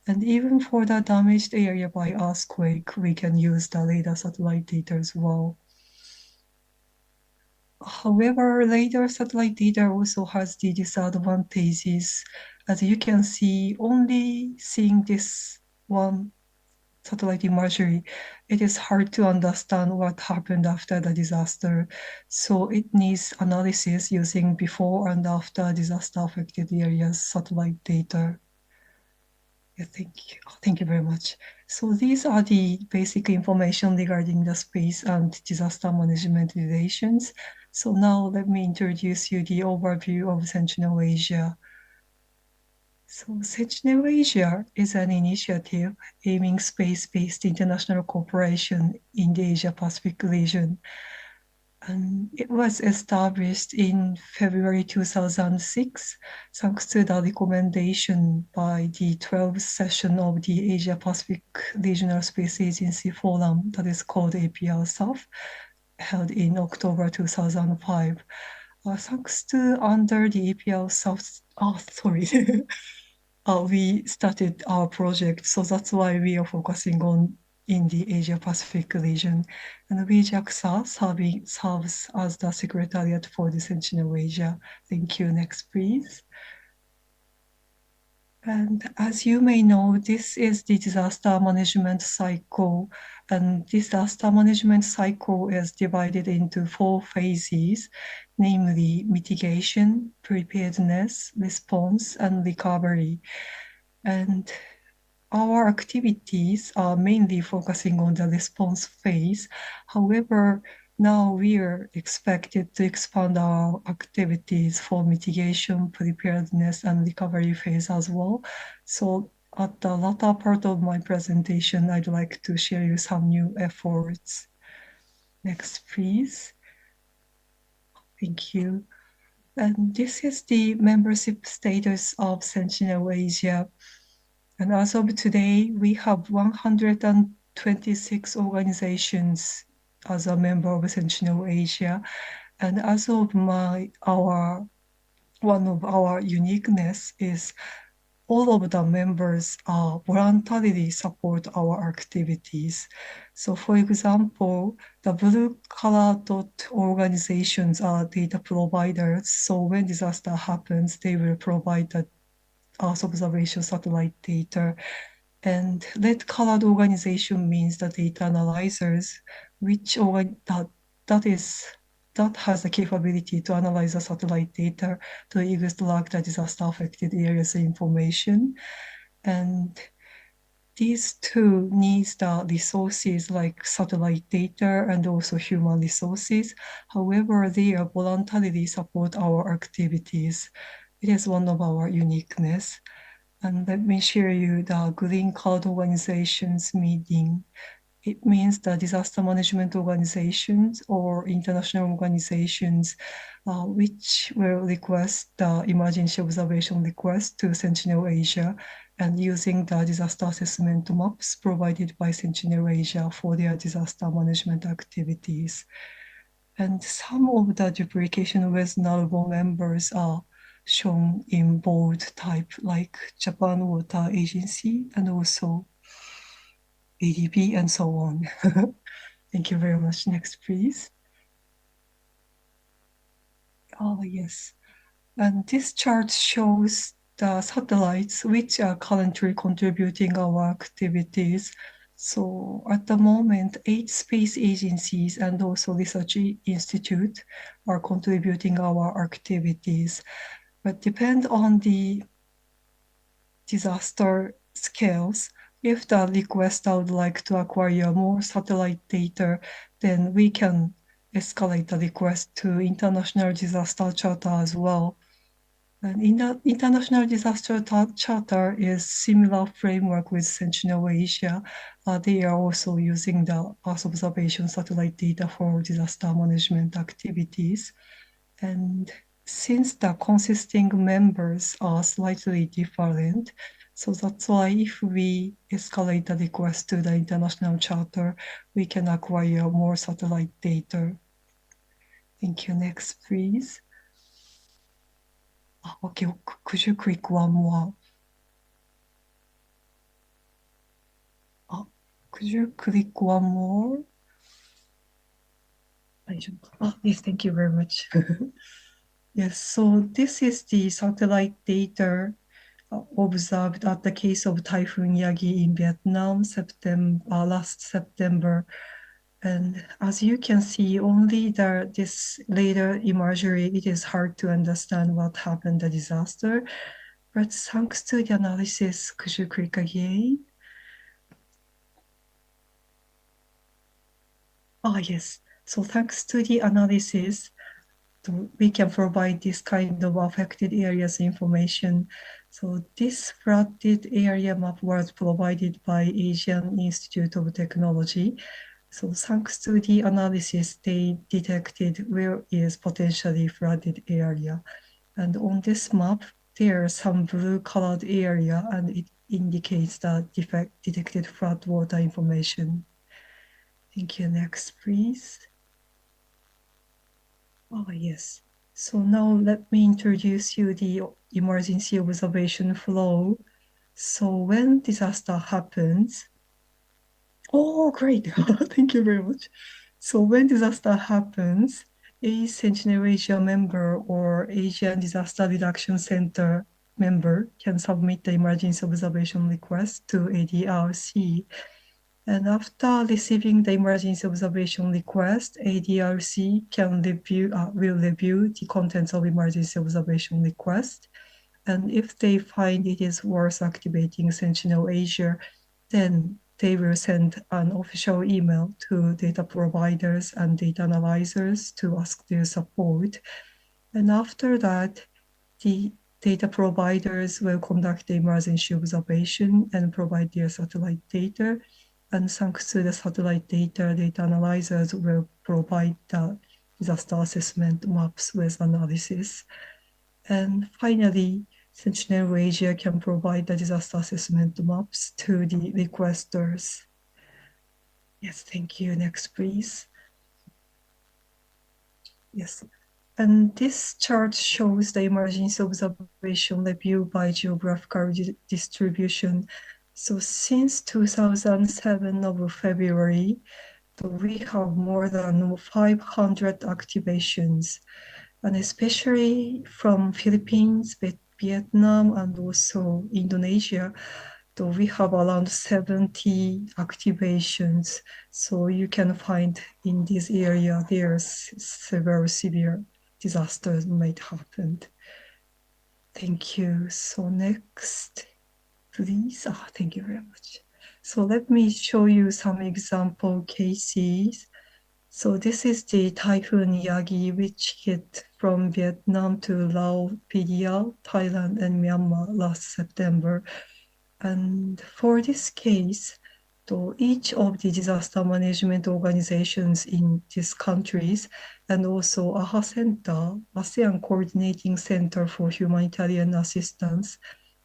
And even for the damaged area by earthquake, we can use the radar satellite data as well. However, radar satellite data also has the disadvantages. As you can see, only seeing this one satellite imagery, it is hard to understand what happened after the disaster. So it needs analysis using before and after disaster affected areas satellite data. Yeah, thank you very much. So these are the basic information regarding the space and disaster management relations. So now let me introduce you the overview of Sentinel Asia. So Sentinel Asia is an initiative aiming space-based international cooperation in the Asia-Pacific region. And it was established in February 2006, thanks to the recommendation by the 12th session of the Asia-Pacific Regional Space Agency Forum, that is called APR-SAF, held in October 2005. Thanks to under the APR-SAF, we started our project, so that's why we are focusing on in the Asia-Pacific region. And we JAXA serves as the Secretariat for the Sentinel Asia. Thank you. Next, please. And as you may know, this is the disaster management cycle. And disaster management cycle is divided into 4 phases, namely mitigation, preparedness, response, and recovery. And our activities are mainly focusing on the response phase. However, now we are expected to expand our activities for mitigation, preparedness, and recovery phase as well. So at the latter part of my presentation, I'd like to share you some new efforts. Next, please. Thank you. And this is the membership status of Sentinel Asia. And as of today, we have 126 organizations as a member of Sentinel Asia. And as of one of our uniqueness is all of the members voluntarily support our activities. So for example, the blue-colored organizations are data providers. So when disaster happens, they will provide the Earth observation satellite data. And red-colored organization means the data analyzers, that has the capability to analyze the satellite data to extract the disaster-affected areas information. And these two needs the resources like satellite data and also human resources. However, they voluntarily support our activities. It is one of our uniqueness. And let me share you the green card organizations meeting. It means the disaster management organizations or international organizations which will request the emergency observation request to Sentinel Asia and using the disaster assessment maps provided by Sentinel Asia for their disaster management activities. And some of the duplication with NARBO members are shown in bold type like Japan Water Agency and also ADB and so on. Thank you very much. Next, please. Oh, yes. And this chart shows the satellites which are currently contributing our activities. So at the moment, 8 space agencies and also research institute are contributing our activities. But depend on the disaster scales. If the request would like to acquire more satellite data, then we can escalate the request to International Disaster Charter as well. And in the International Disaster Charter is similar framework with Sentinel Asia. They are also using the Earth observation satellite data for disaster management activities. And since the consisting members are slightly different, so that's why if we escalate the request to the international charter, we can acquire more satellite data. Thank you. Next, please. Okay, could you click one more? Could you click one more? Yes, thank you very much. Yes, so this is the satellite data observed at the case of Typhoon Yagi in Vietnam last September. And as you can see, only this later imagery, it is hard to understand what happened, the disaster. But thanks to the analysis, could you click again? Yes. So thanks to the analysis, we can provide this kind of affected areas information. So this flooded area map was provided by Asian Institute of Technology. So thanks to the analysis, they detected where is potentially flooded area. And on this map, there are some blue-colored area, and it indicates the detected flood water information. Thank you. Next, please. Yes. So now let me introduce you the emergency observation flow. So when disaster happens, great. Thank you very much. So when disaster happens, a Sentinel Asia member or Asian Disaster Reduction Center member can submit the emergency observation request to ADRC. And after receiving the emergency observation request, ADRC will review the contents of emergency observation request. And if they find it is worth activating Sentinel Asia, then they will send an official email to data providers and data analyzers to ask their support. And after that, the data providers will conduct the emergency observation and provide their satellite data. And thanks to the satellite data, data analyzers will provide the disaster assessment maps with analysis. And finally, Sentinel Asia can provide the disaster assessment maps to the requesters. Yes, thank you. Next, please. Yes. And this chart shows the emergency observation review by geographical distribution. So since 2007 of February, we have more than 500 activations, and especially from Philippines, Vietnam, and also Indonesia, we have around 70 activations. So you can find in this area, there's several severe disasters might happen. Thank you. So next, please. Thank you very much. So let me show you some example cases. So this is the Typhoon Yagi, which hit from Vietnam to Laos, PDL, Thailand, and Myanmar last September. And for this case, each of the disaster management organizations in these countries, and also AHA Center, ASEAN Coordinating Center for Humanitarian Assistance,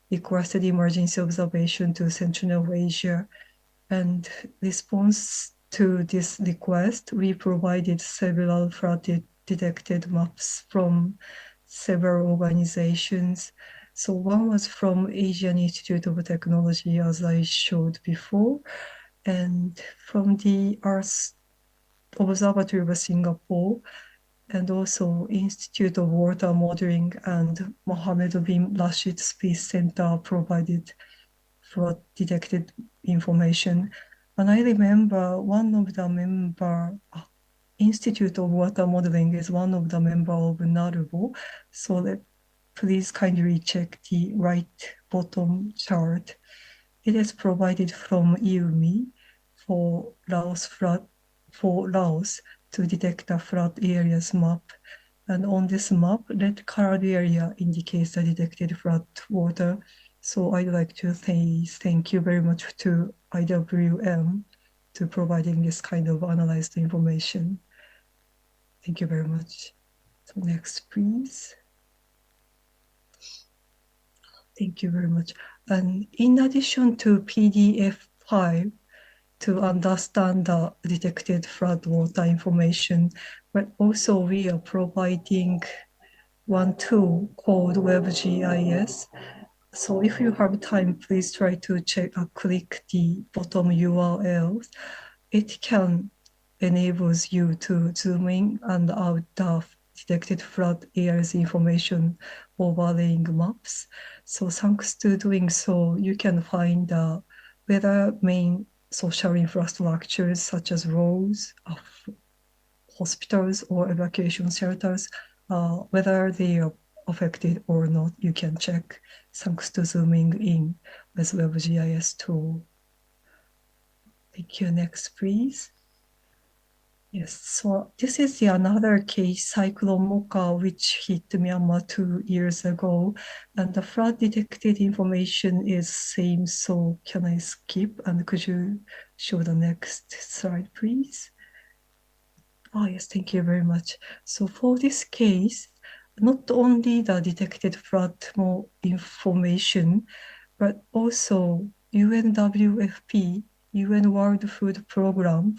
requested emergency observation to Central Asia. And response to this request, we provided several flood detected maps from several organizations. So one was from Asian Institute of Technology, as I showed before, and from the Earth Observatory of Singapore, and also Institute of Water Modeling and Mohammed bin Rashid Space Center provided flood detected information. And I remember one of the member, Institute of Water Modeling is one of the member of NARBO. So please kindly check the right bottom chart. It is provided from IWMI for Laos to detect the flood areas map. And on this map, red colored area indicates the detected flood water. So I'd like to say thank you very much to IWRM to providing this kind of analyzed information. Thank you very much. So next, please. Thank you very much. And in addition to PDF file to understand the detected flood water information, but also we are providing one tool called WebGIS. So if you have time, please try to click the bottom URL. It can enables you to zoom in and out the detected flood areas information overlaying maps. So thanks to doing so, you can find whether main social infrastructures such as roads, hospitals, or evacuation shelters, whether they are affected or not, you can check thanks to zooming in with WebGIS tool. Thank you. Next, please. Yes, so this is another case, Cyclone Mocha, which hit Myanmar 2 years ago, and the flood detected information is same. So can I skip, and could you show the next slide, please? Yes, thank you very much. So for this case, not only the detected flood information, but also UNWFP, UN World Food Program,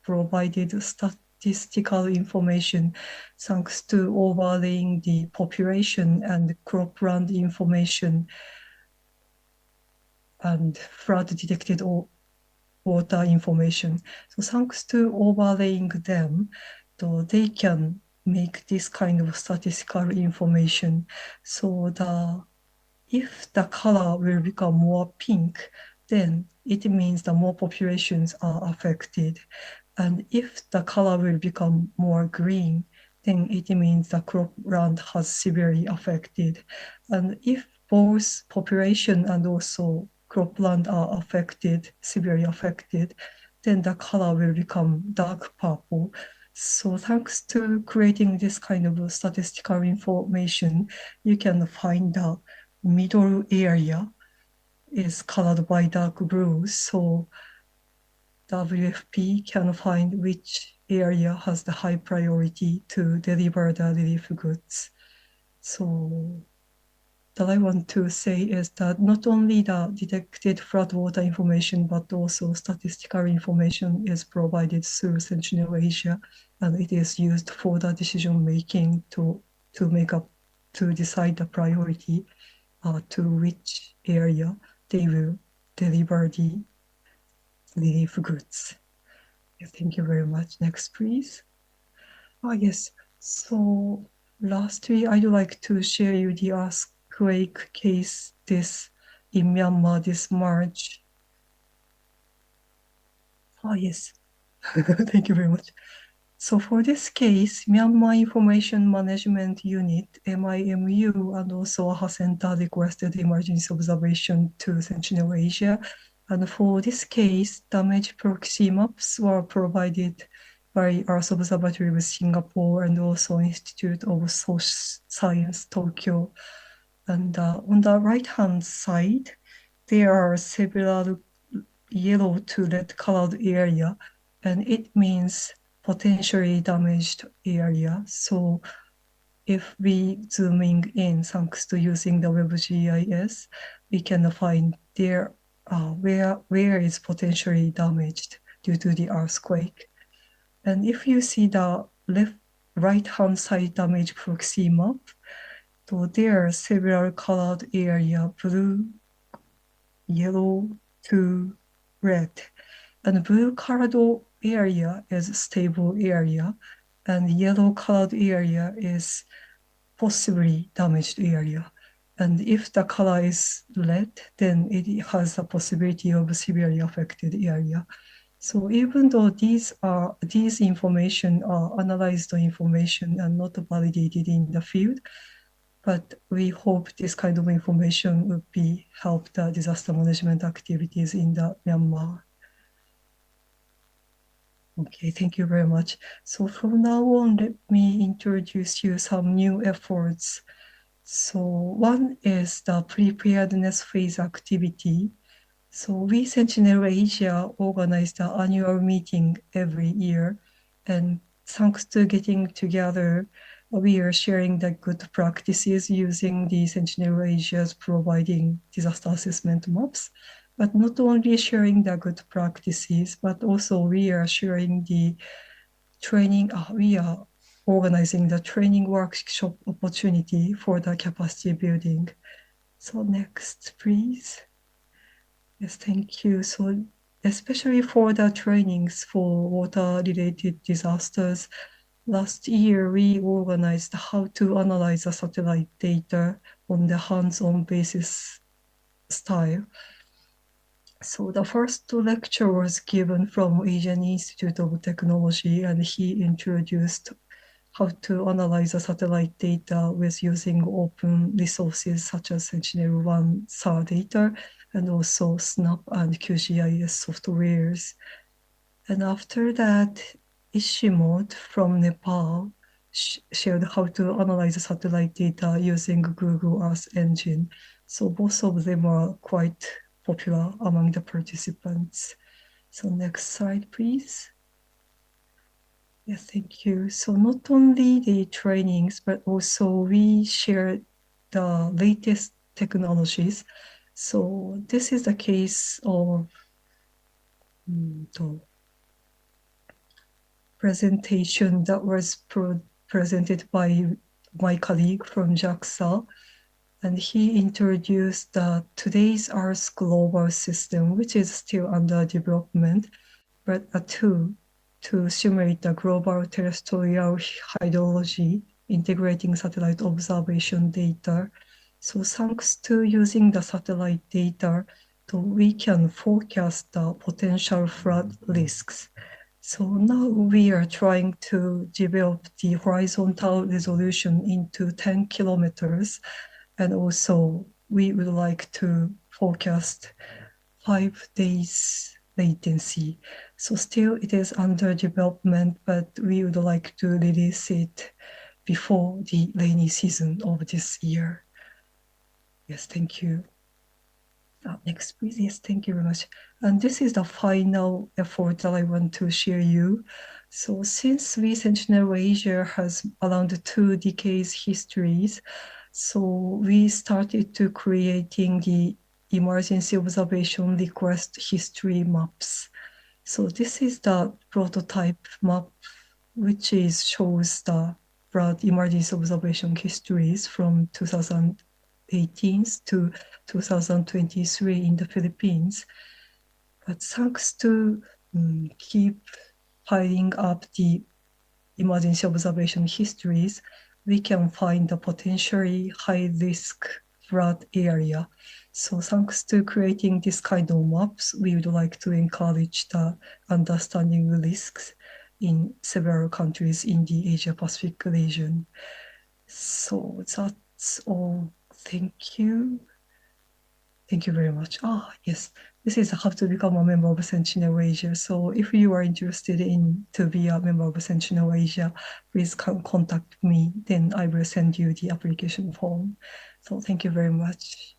provided statistical information thanks to overlaying the population and cropland information and flood detected water information. So thanks to overlaying them, they can make this kind of statistical information. So if the color will become more pink, then it means the more populations are affected. And if the color will become more green, then it means the cropland has severely affected. And if both population and also cropland are affected, severely affected, then the color will become dark purple. So thanks to creating this kind of statistical information, you can find the middle area is colored by dark blue. So WFP can find which area has the high priority to deliver the relief goods. So that I want to say is that not only the detected floodwater information, but also statistical information is provided through Sentinel Asia, and it is used for the decision making to decide the priority to which area they will deliver the relief goods. Thank you very much. Next, please. Yes. So lastly, I'd like to share you the earthquake case in Myanmar this March. Yes. Thank you very much. So for this case, Myanmar Information Management Unit, MIMU, and also AHA Center requested emergency observation to Sentinel Asia. And for this case, damage proxy maps were provided by Earth Observatory with Singapore and also Institute of Social Science, Tokyo. And on the right-hand side, there are several yellow to red colored area, and it means potentially damaged area. So if we zooming in, thanks to using the WebGIS, we can find there where is potentially damaged due to the earthquake. And if you see the right-hand side damage proxy map, so there are several colored area, blue, yellow to red. And blue colored area is stable area, and yellow colored area is possibly damaged area. And if the color is red, then it has a possibility of severely affected area. So even though these information are analyzed information and not validated in the field, but we hope this kind of information would help the disaster management activities in the Myanmar. Okay, thank you very much. So from now on, let me introduce you some new efforts. So one is the preparedness phase activity. So we Sentinel Asia organize the annual meeting every year, and thanks to getting together, we are sharing the good practices using the Sentinel Asia's providing disaster assessment maps. But not only sharing the good practices, but also we are sharing the training, we are organizing the training workshop opportunity for the capacity building. So next, please. Yes, thank you. So especially for the trainings for water-related disasters, last year we organized how to analyze the satellite data on the hands-on basis style. So the first lecture was given from Asian Institute of Technology, and he introduced how to analyze the satellite data with using open resources such as Sentinel-1 SAR data, and also SNAP and QGIS softwares. And after that, Ishimot from Nepal shared how to analyze the satellite data using Google Earth Engine. So both of them are quite popular among the participants. So next slide, please. Yes, thank you. So not only the trainings, but also we share the latest technologies. So this is the case of the presentation that was presented by my colleague from JAXA. And he introduced today's Earth global system, which is still under development, but a tool to simulate the global terrestrial hydrology, integrating satellite observation data. So thanks to using the satellite data, we can forecast the potential flood risks. So now we are trying to develop the horizontal resolution into 10 kilometers. And also we would like to forecast 5 days latency. So still it is under development, but we would like to release it before the rainy season of this year. Yes, thank you. Next, please. Yes, thank you very much. And this is the final effort that I want to share you. So since we Sentinel Asia has around 2 decades histories, so we started to creating the emergency observation request history maps. So this is the prototype map, which shows the flood emergency observation histories from 2018 to 2023 in the Philippines. But thanks to keep piling up the emergency observation histories, we can find the potentially high-risk flood area. So thanks to creating this kind of maps, we would like to encourage the understanding risks in several countries in the Asia-Pacific region. So that's all. Thank you. Thank you very much. Yes, this is how to become a member of Sentinel Asia. So if you are interested in to be a member of Sentinel Asia, please contact me. Then I will send you the application form. So thank you very much.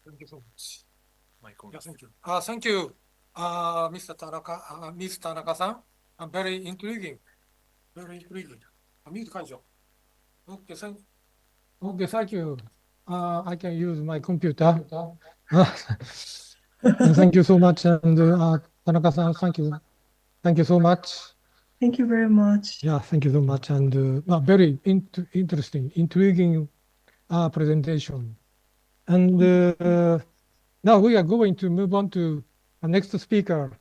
Thank you so much. Yeah, thank you. Thank you, Mr. Tanaka, Ms. Tanaka-san. Very intriguing. Very intriguing. Mute 解除. Okay, thank you. I can use my computer. Thank you so much. And Tanaka-san, thank you. Thank you so much. Thank you very much. Yeah, thank you so much. And very interesting, intriguing presentation. And now we are going to move on to the next speaker.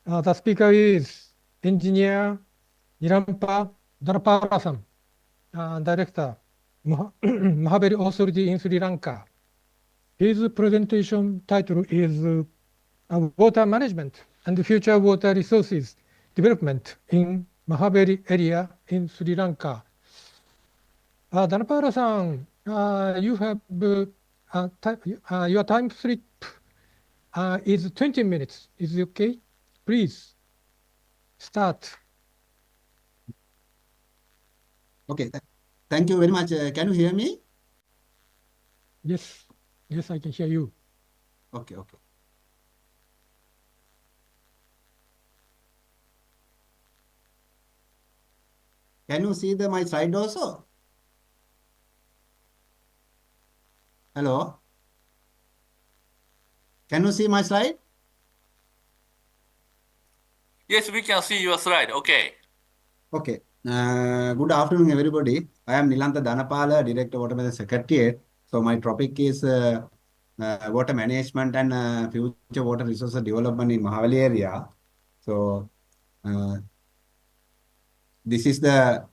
The speaker is Engineer Nilantha Dhanapala-san, Director, Mahaweli Authority in Sri Lanka. His presentation title is Water Management and Future Water Resources Development in Mahaweli Area in Sri Lanka. Dhanapala-san, you have your time slip is 20 minutes. Is it okay? Please start. Okay, thank you very much. Can you hear me? Yes, yes, I can hear you. Okay. Can you see my slide also? Hello? Can you see my slide? Yes, we can see your slide. Okay. Okay. Good afternoon, everybody. I am Nilantha Dhanapala, Director, Water Management Secretariat. So my topic is water management and future water resources development in Mahaweli area. So this is the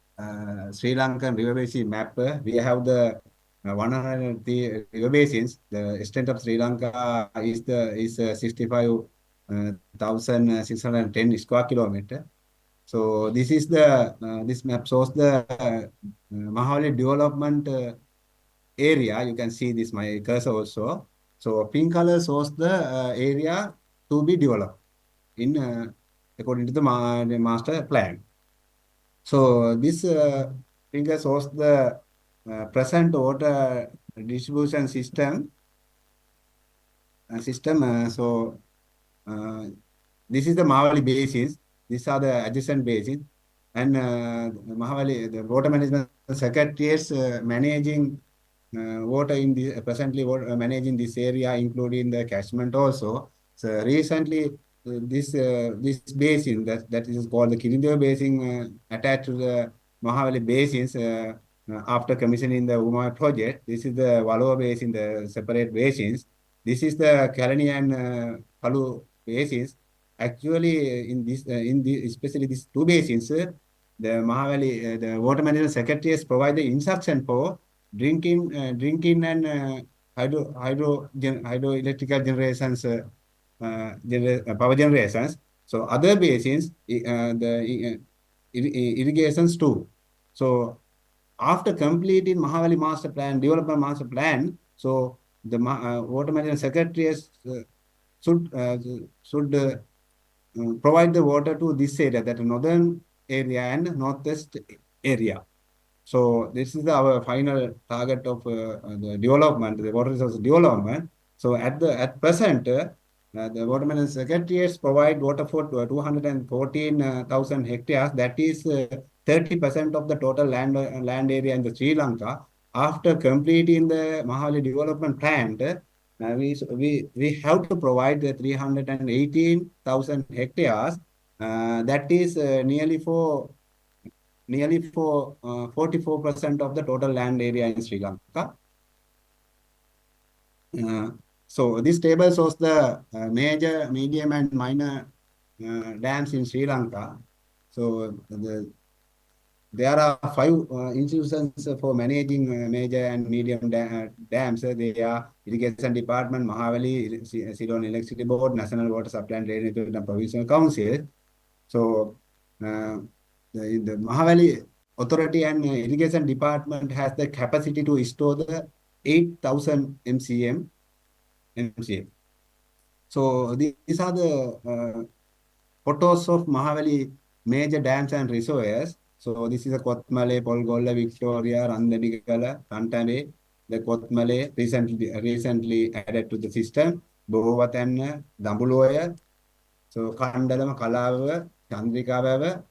Sri Lankan river basin map. We have the 103 river basins. The extent of Sri Lanka is 65,610 square kilometer. So this is the this map shows the Mahaweli development area. You can see this my cursor also. So pink color shows the area to be developed in according to the master plan. So this figure shows the present water distribution system. So this is the Mahaweli basins. These are the adjacent basins, and Mahaweli, the water management secretaries managing water in the presently managing this area, including the catchment also. So recently, this basin that is called the Khin Basin attached to the Mahaweli basins after commissioning the Umar project. This is the Wallowa basin, the separate basins. This is the Kalani and Palu basins. Actually, in this especially these two basins, the Mahaweli, the water management secretaries provide the instruction for drinking and hydroelectrical generations power generations. So other basins, irrigations too. So after completing Mahaweli Master Plan, Development Master Plan, so the Water Management Secretariat should provide the water to this area, that northern area and northwest area. So this is our final target of the development, the water resource development. So at present, the Water Management Secretariats provide water for 214,000 hectares. That is 30% of the total land area in the Sri Lanka. After completing the Mahaweli development plan, we have to provide the 318,000 hectares. That is nearly for 44% of the total land area in Sri Lanka. So this table shows the major, medium, and minor dams in Sri Lanka. So there are 5 institutions for managing major and medium dams. They are Irrigation Department, Mahaweli, Ceylon Electricity Board, National Water Supply and Drainage and Provincial Council. So the Mahaweli Authority and Irrigation Department has the capacity to store the 8,000 MCM. So these are the photos of Mahaweli major dams and reservoirs. So this is a Kothmale, Polgolla, Victoria, Randanigala, Rantane. The Kothmale recently added to the system. Bovatana, Dambuloya. So Kandalama, Kalava, Chandrika,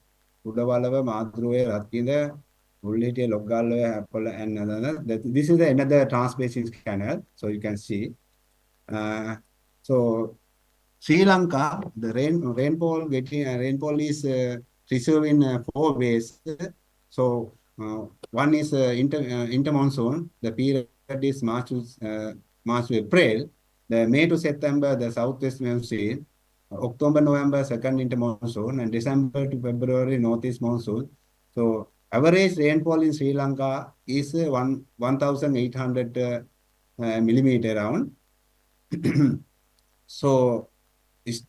Udawalava, Madruwe, Ratkida, Ulliti, Logalo, Apple, and another. This is another transbasin canal. So you can see. So Sri Lanka, the rainfall is reserved in 4 ways. So one is intermonsoon. The period is March to April. The May to September, the southwest monsoon. October, November, second intermonsoon, and December to February, northeast monsoon. So average rainfall in Sri Lanka is 1,800 millimeter around. So this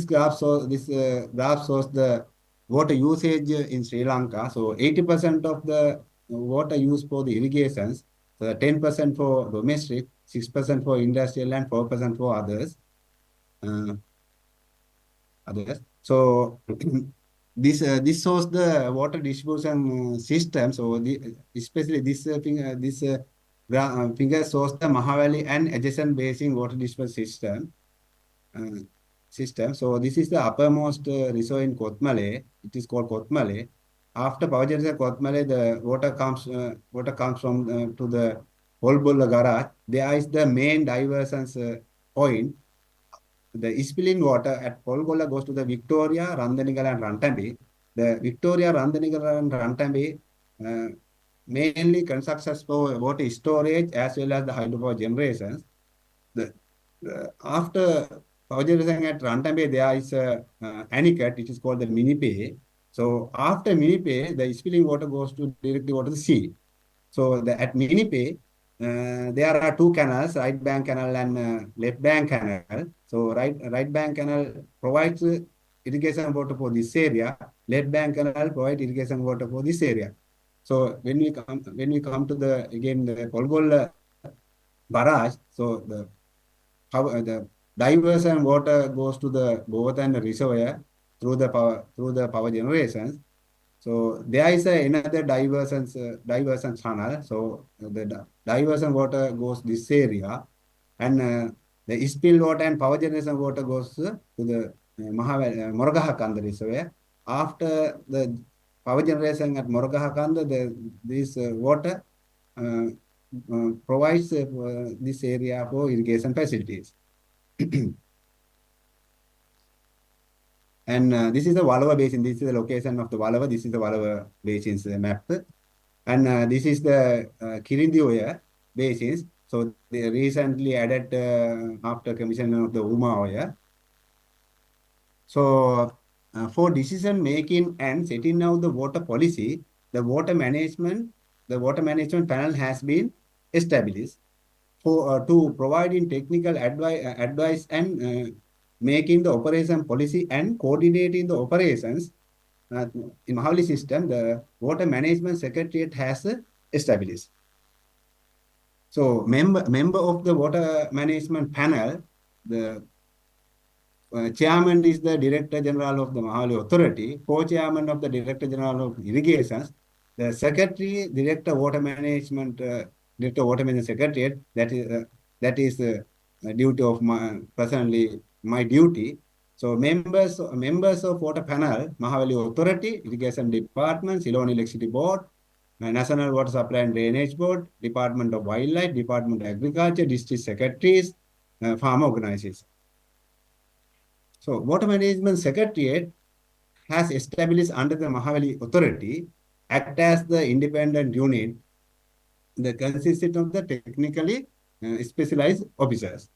graph shows the water usage in Sri Lanka. So 80% of the water used for the irrigations, 10% for domestic, 6% for industrial, and 4% for others. So this shows the water distribution system. So especially this finger shows the Mahaweli and adjacent basin water distribution system. So this is the uppermost reservoir in Kothmale. It is called Kothmale. After power generation Kothmale, the water comes from to the Polbulla garage. There is the main diversion point. The spilling water at Polgolla goes to the Victoria, Randanigala, and Rantambi. The Victoria, Randanigala, and Rantambi mainly constructs for water storage as well as the hydropower generations. After power generation at Rantambi, there is a anicut, which is called the Minipe. So after Minipe, the spilling water goes directly to the sea. So at Minipe, there are 2 canals, right bank canal and left bank canal. So right bank canal provides irrigation water for this area. Left bank canal provides irrigation water for this area. So when we come to the Polgolla barrage, so the diversion water goes to the Bovathan reservoir through the power generations. So there is another diversion channel. So the diversion water goes this area, and the spill water and power generation water goes to the Morgahakanda reservoir. After the power generation at Morgahakanda, this water provides this area for irrigation facilities. And this is the Walava Basin. This is the location of the Walava. This is the Walava Basin's map. And this is the Kirindioya Basins. So they recently added after commissioning of the Umaoya. So for decision making and setting out the water policy, the water management panel has been established. to providing technical advice and making the operation policy and coordinating the operations in Mahaweli system, the Water Management Secretariat has established. So member of the Water Management Panel, the chairman is the Director General of the Mahaweli Authority, co-chairman of the Director General of Irrigations, the Secretary, Director Water Management, Director Water Management Secretariat. That is the duty of my duty. So members of Water Panel, Mahaweli Authority, Irrigation Department, Ceylon Electricity Board, National Water Supply and Drainage Board, Department of Wildlife, Department of Agriculture, District Secretaries, farm organizations. So Water Management Secretariat has established under the Mahaweli Authority, act as the independent unit that consists of the technically specialized officers.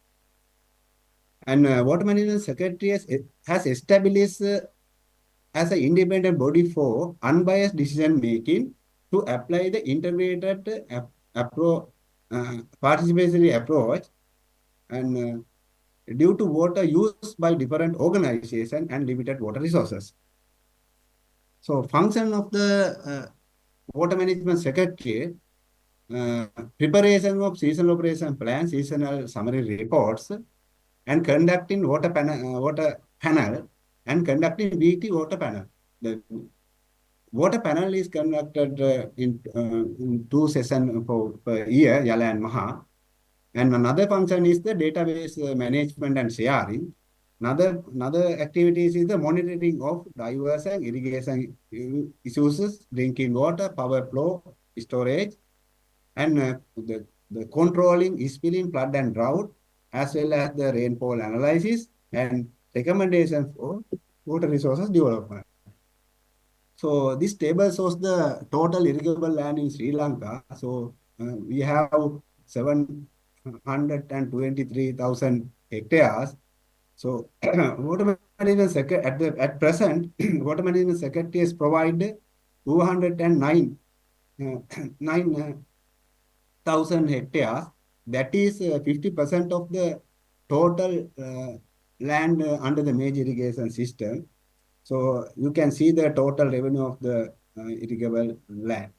And Water Management Secretariat has established as an independent body for unbiased decision making to apply the integrated participatory approach and due to water used by different organizations and limited water resources. So function of the Water Management Secretariat, preparation of seasonal operation plans, seasonal summary reports, and conducting water panel and conducting weekly water panel. The water panel is conducted in 2 sessions per year, Yala and Maha. And another function is the database management and sharing. Another activities is the monitoring of diverse and irrigation issues, drinking water, power flow, storage, and the controlling spilling, flood and drought, as well as the rainfall analysis and recommendations for water resources development. So this table shows the total irrigable land in Sri Lanka. So we have 723,000 hectares. So Water Management at present, Water Management Secretaries provide 209,000 hectares. That is 50% of the total land under the major irrigation system. So you can see the total revenue of the irrigable land.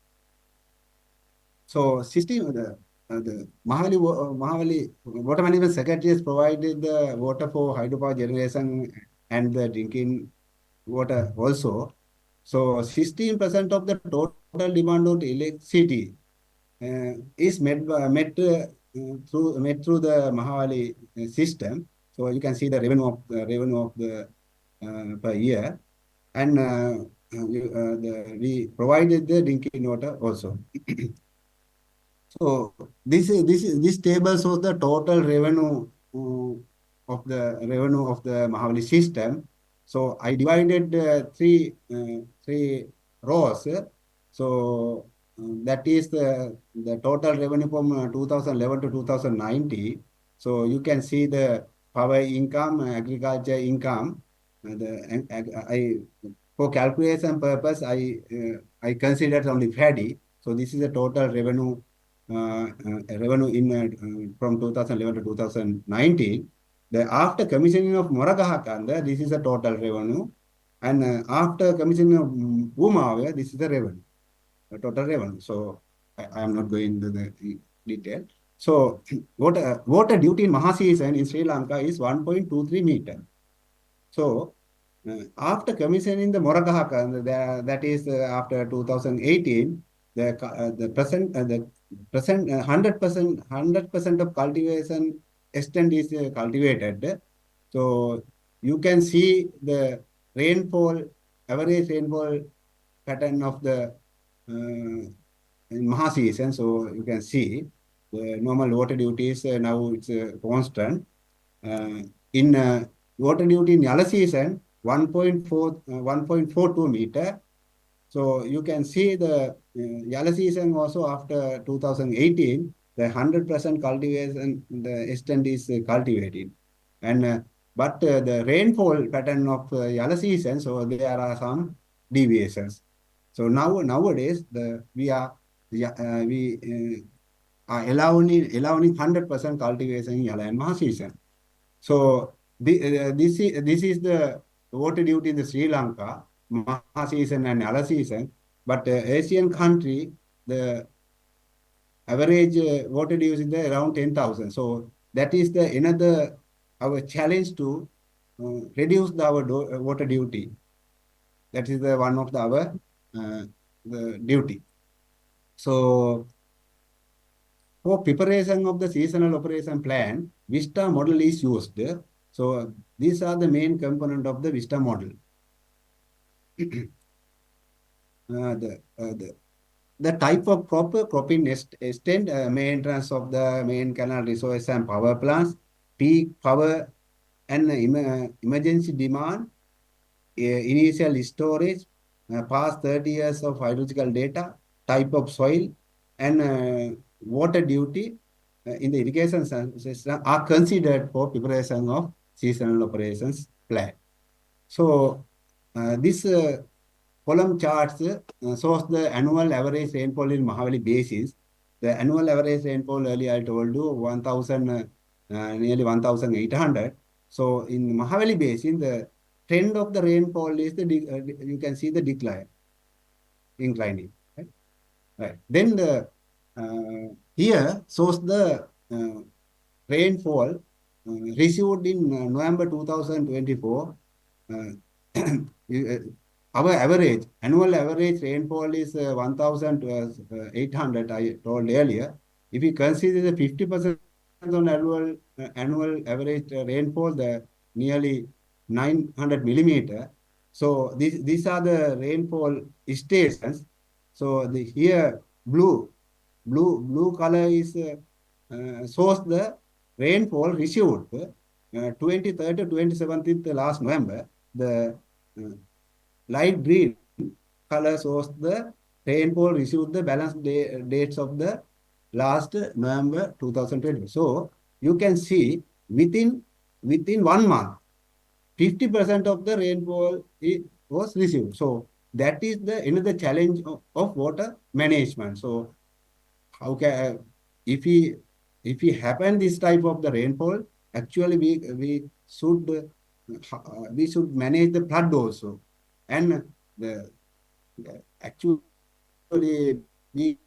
So the Mahaweli Water Management Secretaries provided the water for hydropower generation and the drinking water also. So 16% of the total demand of electricity is met through the Mahaweli system. So you can see the revenue of the per year, and we provided the drinking water also. So this table shows the total revenue of the Mahaweli system. So I divided three rows. So that is the total revenue from 2011 to 2019. So you can see the power income, agriculture income. For calculation purpose, I considered only paddy. So this is the total revenue in from 2011 to 2019. After commissioning of Moragahakanda, this is the total revenue, and after commissioning of Bumawaya, this is the revenue, the total revenue. So I am not going into the detail. So water duty in Maha season in Sri Lanka is 1.23 meter. So after commissioning the Moragahakanda, that is after 2018, the present 100% of cultivation extent is cultivated. So you can see the average rainfall pattern of the in Maha season. So you can see the normal water duties now it's constant. In water duty in Yala season, 1.42 meter. So you can see the Yala season also after 2018, the 100% cultivation, the extent is cultivated. And but the rainfall pattern of Yala season, so there are some deviations. So nowadays we allowing 100% cultivation in Yala and Maha season. So this is the water duty in the Sri Lanka, Maha season and Yala season. But Asian country, the average water dues is around 10,000. So that is the another our challenge to reduce our water duty. That is the one of our the duty. So for preparation of the seasonal operation plan, Vista model is used. So these are the main component of the Vista model. The type of proper cropping extent, maintenance of the main canal resources and power plants, peak power and emergency demand, initial storage, past 30 years of hydrological data, type of soil, and water duty in the irrigation system are considered for preparation of seasonal operations plan. So this column charts shows the annual average rainfall in Mahaweli Basins. The annual average rainfall earlier I told you 1,000, nearly 1,800. So in Mahaweli Basin, the trend of the rainfall is you can see the inclining. Right? Right. Then the here shows the rainfall received in November 2024. Our annual average rainfall is 1,800, I told earlier. If we consider the 50% on annual average rainfall, the nearly 900 millimeter. So these are the rainfall stations. So here blue color is shows the rainfall received 23rd to 27th last November. The light green color shows the rainfall received the balance dates of the last November 2020. So you can see within 1 month, 50% of the rainfall was received. So that is the another challenge of water management. So how can if we happen this type of the rainfall, actually we should manage the flood also. And actually we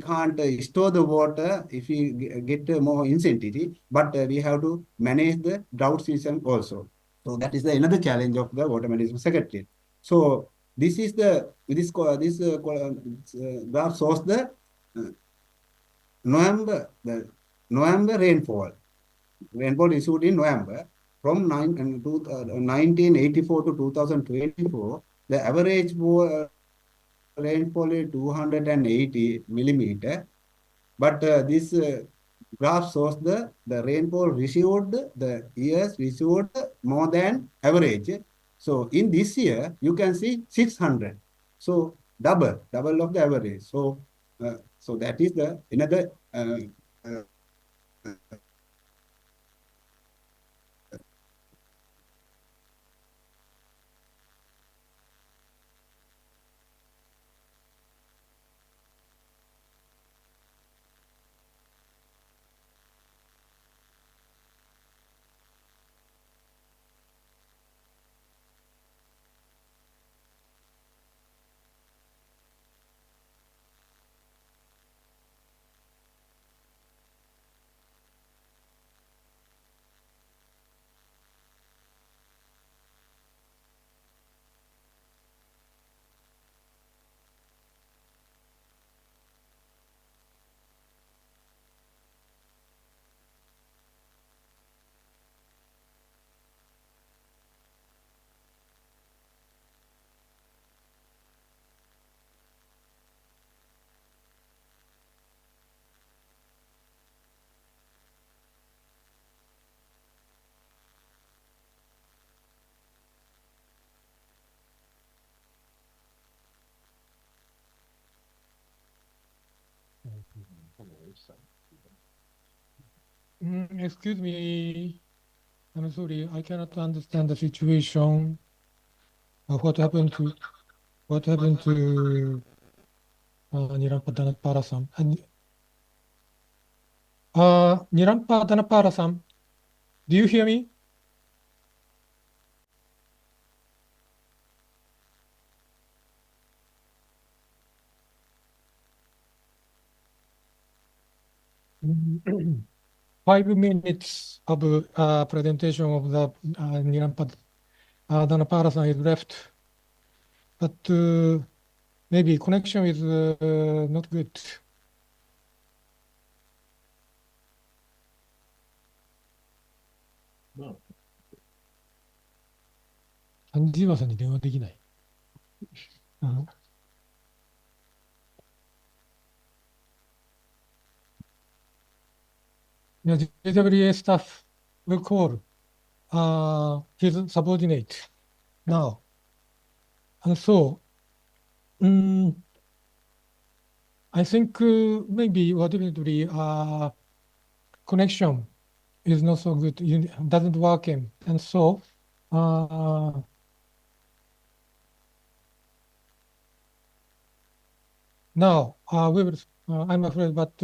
can't store the water if we get more incentive, but we have to manage the drought season also. So that is another challenge of the Water Management Secretariat. So this is graph shows the November rainfall issued in November. From 1984 to 2024, the average rainfall is 280 millimeter. But this graph shows the rainfall received, the years received more than average. So in this year, you can see 600. So double of the average. So that is the another Excuse me, I'm sorry, I cannot understand the situation. What happened to Nilantha Dhanapala-san? And Nilantha Dhanapala-san, do you hear me? Mm, 5 minutes of presentation of the Nilantha Dhanapala-san is left, but maybe connection is not good. 안지화さんに電話できない。The JWA staff will call his subordinate now. And so, I think maybe or definitely connection is not so good, doesn't work. And so, now we will, I'm afraid, but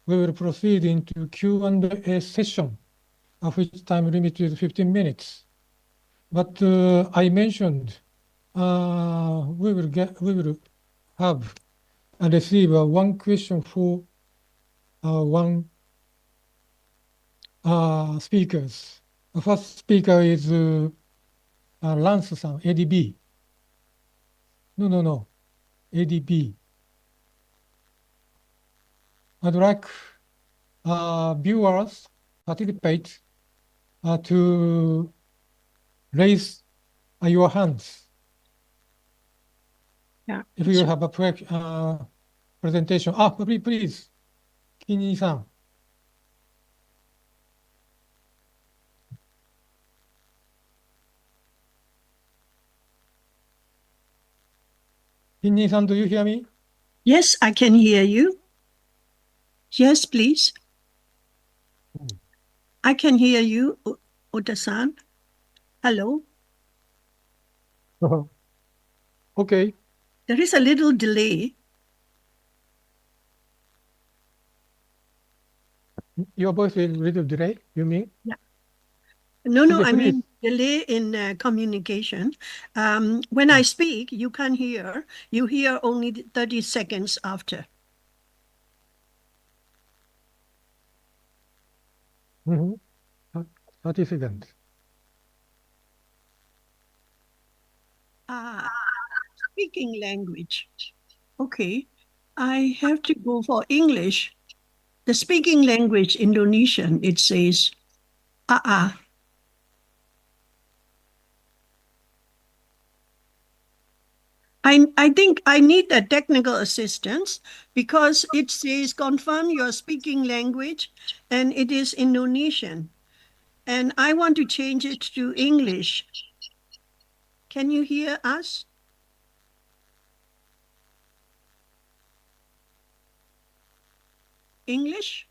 we will proceed into Q&A session, of which time limit is 15 minutes. But I mentioned we will have and receive one question for one speakers. The first speaker is Lance-san, ADB. No, ADB. I'd like viewers participate to raise your hands. Yeah. If you have a presentation. Please, Khin-san. Khin-san, do you hear me? Yes, I can hear you. Yes, please. I can hear you, Oda-san. Hello. Okay. There is a little delay. Your voice is a little delay, you mean? Yeah. No, Okay, I mean delay in communication. When I speak, you can't hear. You hear only 30 seconds after. 30 seconds. Speaking language. Okay. I have to go for English. The speaking language, Indonesian, it says, I think I need a technical assistance because it says confirm your speaking language and it is Indonesian. And I want to change it to English. Can you hear us? English?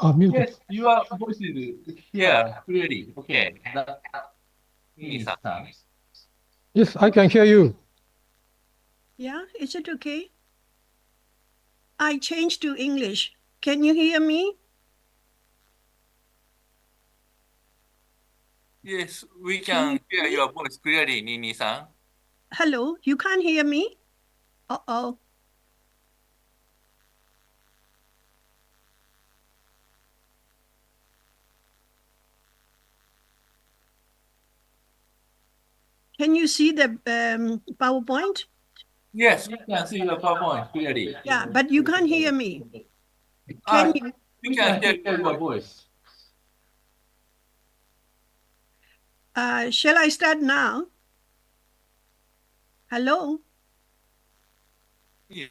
Yes, your voice is here clearly. Okay. Yes, I can hear you. Yeah, is it okay? I changed to English. Can you hear me? Yes, we can hear your voice clearly, Nini-san. Hello, you can't hear me? Uh-oh. Can you see the PowerPoint? Yes, we can see your PowerPoint clearly. Yeah, but you can't hear me. We can hear your voice. Shall I start now? Hello? Yeah.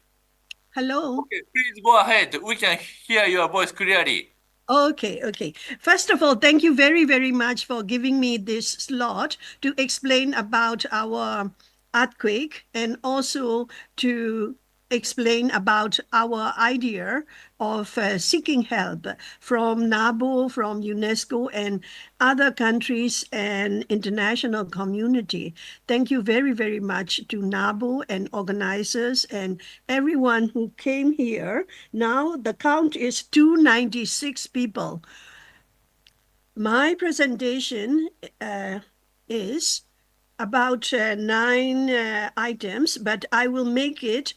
Hello? Okay, please go ahead. We can hear your voice clearly. Okay. First of all, thank you very, very much for giving me this slot to explain about our earthquake and also to explain about our idea of seeking help from NARBO, from UNESCO, and other countries and international community. Thank you very, very much to NARBO and organizers and everyone who came here. Now the count is 296 people. My presentation is about 9 items, but I will make it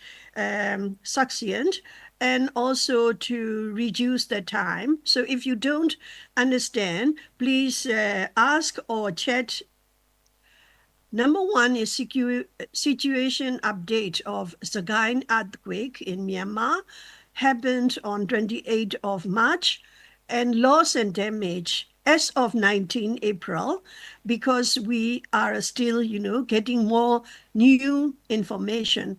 succinct and also to reduce the time. So if you don't understand, please ask or chat. Number one is situation update of Sagaing earthquake in Myanmar, happened on 28th of March, and loss and damage as of 19 April, because we are still, getting more new information.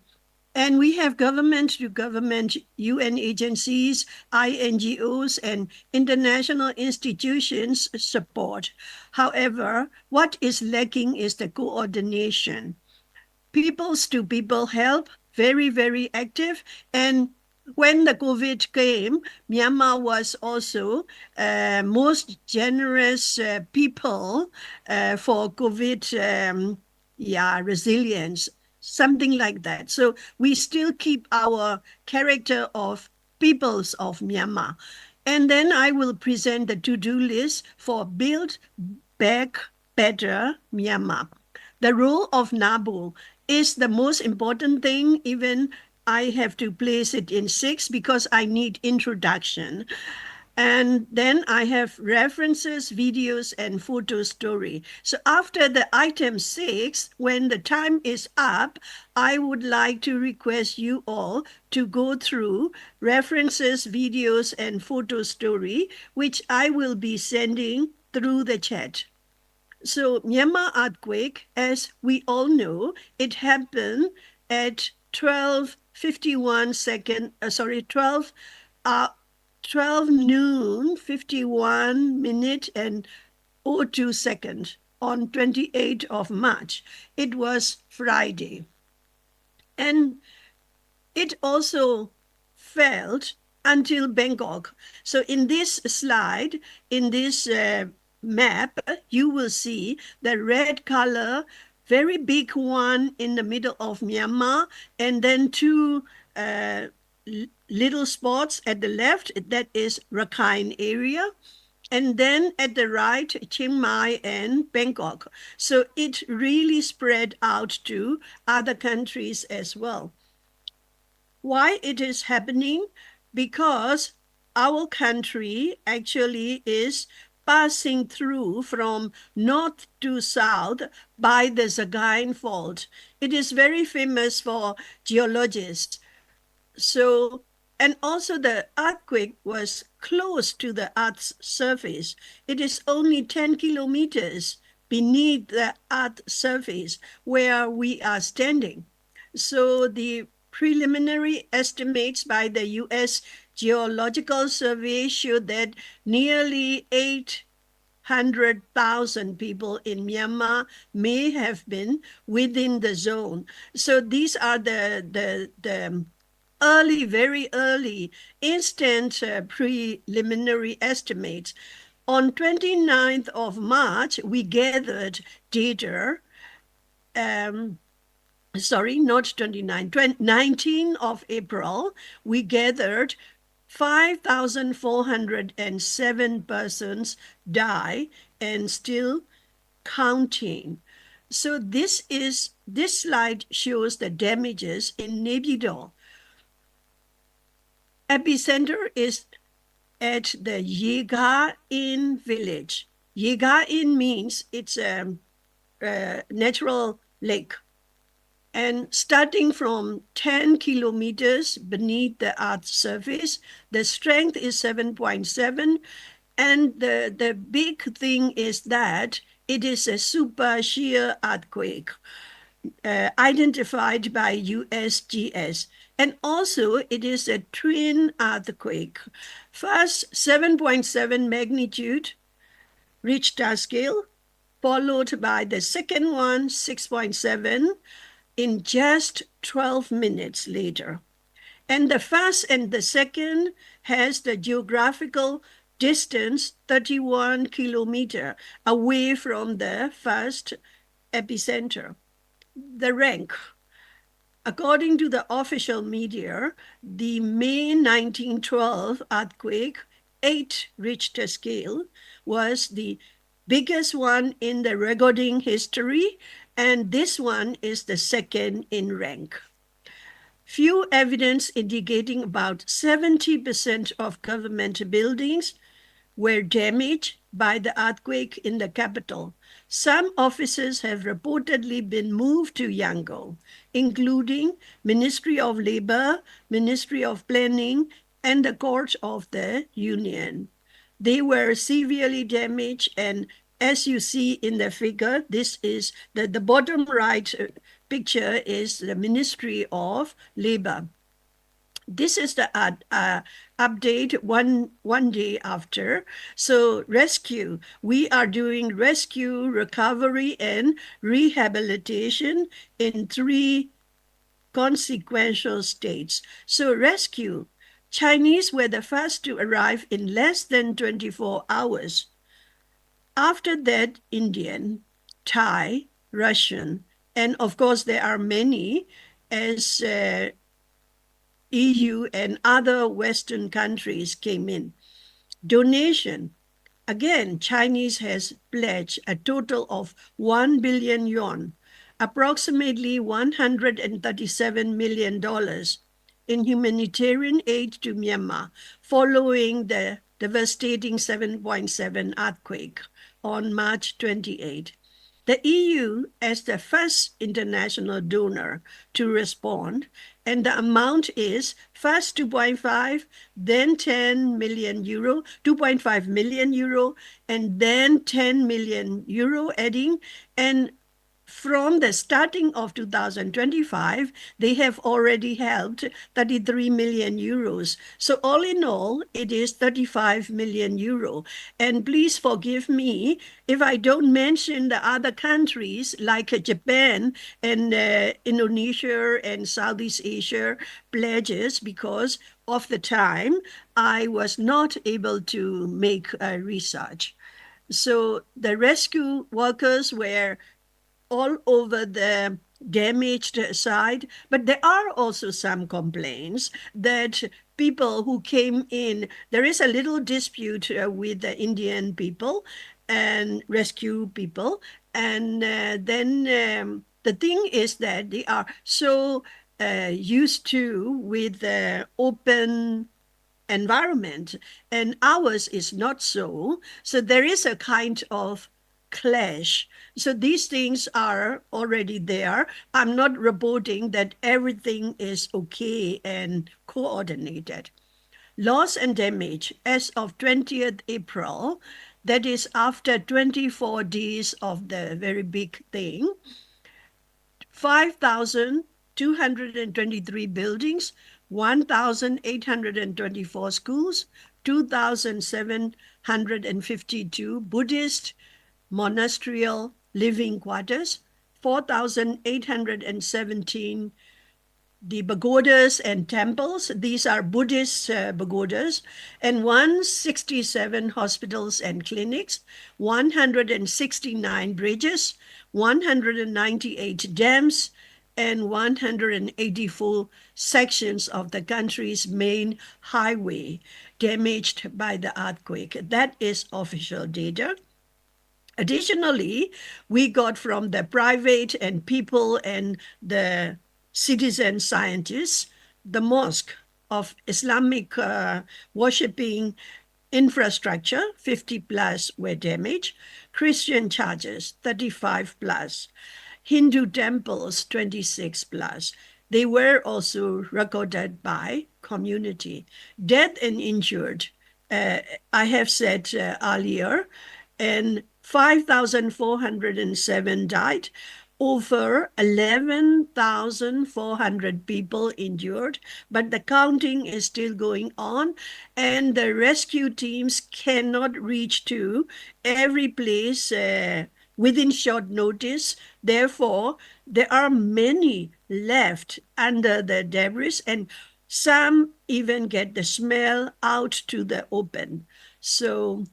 And we have government to government, UN agencies, INGOs, and international institutions support. However, what is lacking is the coordination. Peoples to people help, very, very active. And when the COVID came, Myanmar was also most generous people for COVID resilience, something like that. So we still keep our character of peoples of Myanmar. And then I will present the to-do list for Build Back Better Myanmar. The role of NARBO is the most important thing. Even I have to place it in 6 because I need introduction. And then I have references, videos, and photo story. So after the item 6, when the time is up, I would like to request you all to go through references, videos, and photo story, which I will be sending through the chat. So Myanmar earthquake, as we all know, it happened at 12 noon, 51 minute and 02 second on 28th of March. It was Friday. And it also felt until Bangkok. So in this slide, in this map, you will see the red color, very big one in the middle of Myanmar, and then 2 little spots at the left, that is Rakhine area. And then at the right, Chiang Mai and Bangkok. So it really spread out to other countries as well. Why it is happening? Because our country actually is passing through from north to south by the Sagaing Fault. It is very famous for geologists. So, and also the earthquake was close to the Earth's surface. It is only 10 kilometers beneath the Earth's surface where we are standing. So the preliminary estimates by the US Geological Survey show that nearly 800,000 people in Myanmar may have been within the zone. So these are the early, very early, instant preliminary estimates. On 29th of March, we gathered data, not 29, 19 of April, we gathered 5,407 persons die and still counting. So this slide shows the damages in Naypyidaw. Epicenter is at the Yegain village. Yegain means it's a natural lake. And starting from 10 kilometers beneath the Earth's surface, the strength is 7.7. And the big thing is that it is a super shear earthquake identified by USGS. And also it is a twin earthquake. First, 7.7 magnitude Richter scale, followed by the second one, 6.7, in just 12 minutes later. And the first and the second has the geographical distance 31 kilometer away from the first epicenter. The rank. According to the official media, the May 1912 earthquake, 8 Richter scale, was the biggest one in the recording history, and this one is the second in rank. Few evidence indicating about 70% of government buildings were damaged by the earthquake in the capital. Some offices have reportedly been moved to Yangon, including Ministry of Labor, Ministry of Planning, and the Court of the Union. They were severely damaged, and as you see in the figure, this is the bottom right picture is the Ministry of Labor. This is the update one day after. So rescue, we are doing rescue, recovery, and rehabilitation in 3 consequential states. So rescue, Chinese were the first to arrive in less than 24 hours. After that, Indian, Thai, Russian, and of course there are many as EU and other Western countries came in. Donation, again, Chinese has pledged a total of 1 billion yuan, approximately $137 million in humanitarian aid to Myanmar following the devastating 7.7 earthquake on March 28. The EU as the first international donor to respond, and the amount is first 2.5, then 10 million euro, 2.5 million euro, and then 10 million euro adding. And from the starting of 2025, they have already helped 33 million euros. So all in all, it is 35 million euro. And please forgive me if I don't mention the other countries like Japan and Indonesia and Southeast Asia pledges, because of the time I was not able to make research. So the rescue workers were all over the damaged side, but there are also some complaints that people who came in, there is a little dispute with the Indian people and rescue people. And then the thing is that they are so used to with the open environment, and ours is not so. So there is a kind of clash. So these things are already there. I'm not reporting that everything is okay and coordinated. Loss and damage as of 20th April, that is after 24 days of the very big thing, 5,223 buildings, 1,824 schools, 2,752 Buddhist monasterial living quarters, 4,817 the pagodas and temples. These are Buddhist pagodas, and 167 hospitals and clinics, 169 bridges, 198 dams, and 184 sections of the country's main highway damaged by the earthquake. That is official data. Additionally, we got from the private and people and the citizen scientists, the mosque of Islamic worshipping infrastructure, 50 plus were damaged, Christian churches, 35 plus, Hindu temples, 26 plus. They were also recorded by community. Dead and injured, I have said earlier, and 5,407 died, over 11,400 people injured, but the counting is still going on, and the rescue teams cannot reach to every place within short notice. Therefore, there are many left under the debris, and Some even get the smell out to the open. So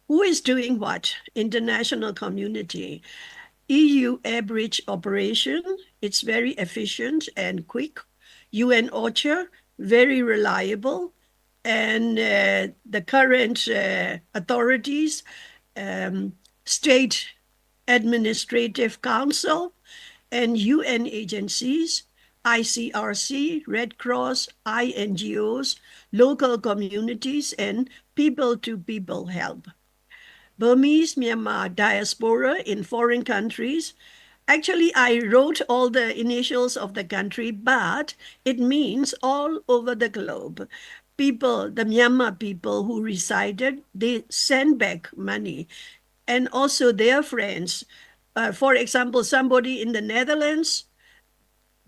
who is doing what? International community. EU air bridge operation, it's very efficient and quick. UN OCHA, very reliable. And the current authorities, State Administrative Council, and UN agencies, ICRC, Red Cross, INGOs, local communities, and people-to-people help. Burmese Myanmar diaspora in foreign countries. Actually, I wrote all the initials of the country, but it means all over the globe. People, the Myanmar people who resided, they send back money. And also their friends. For example, somebody in the Netherlands,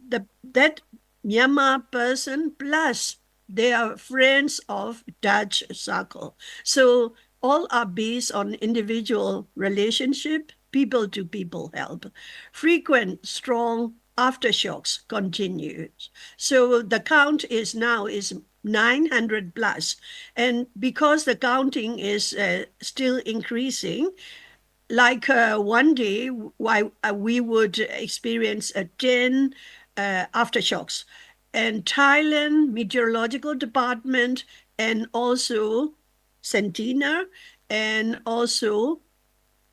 that Myanmar person plus they are friends of Dutch circle. So all are based on individual relationship, people-to-people help. Frequent, strong aftershocks continues. So the count is now 900 plus. And because the counting is still increasing, like one day we would experience 10 aftershocks. And Thailand Meteorological Department and also Sentinel and also,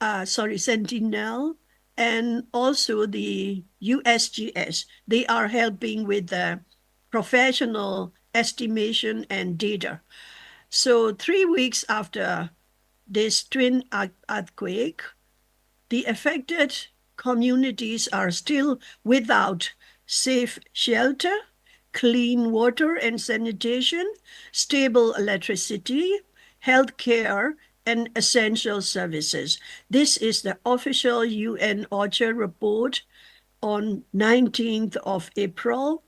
Sentinel and also the USGS. They are helping with the professional estimation and data. So 3 weeks after this twin earthquake, the affected communities are still without safe shelter, clean water and sanitation, stable electricity, healthcare, and essential services. This is the official UN OCHA report on 19th of April.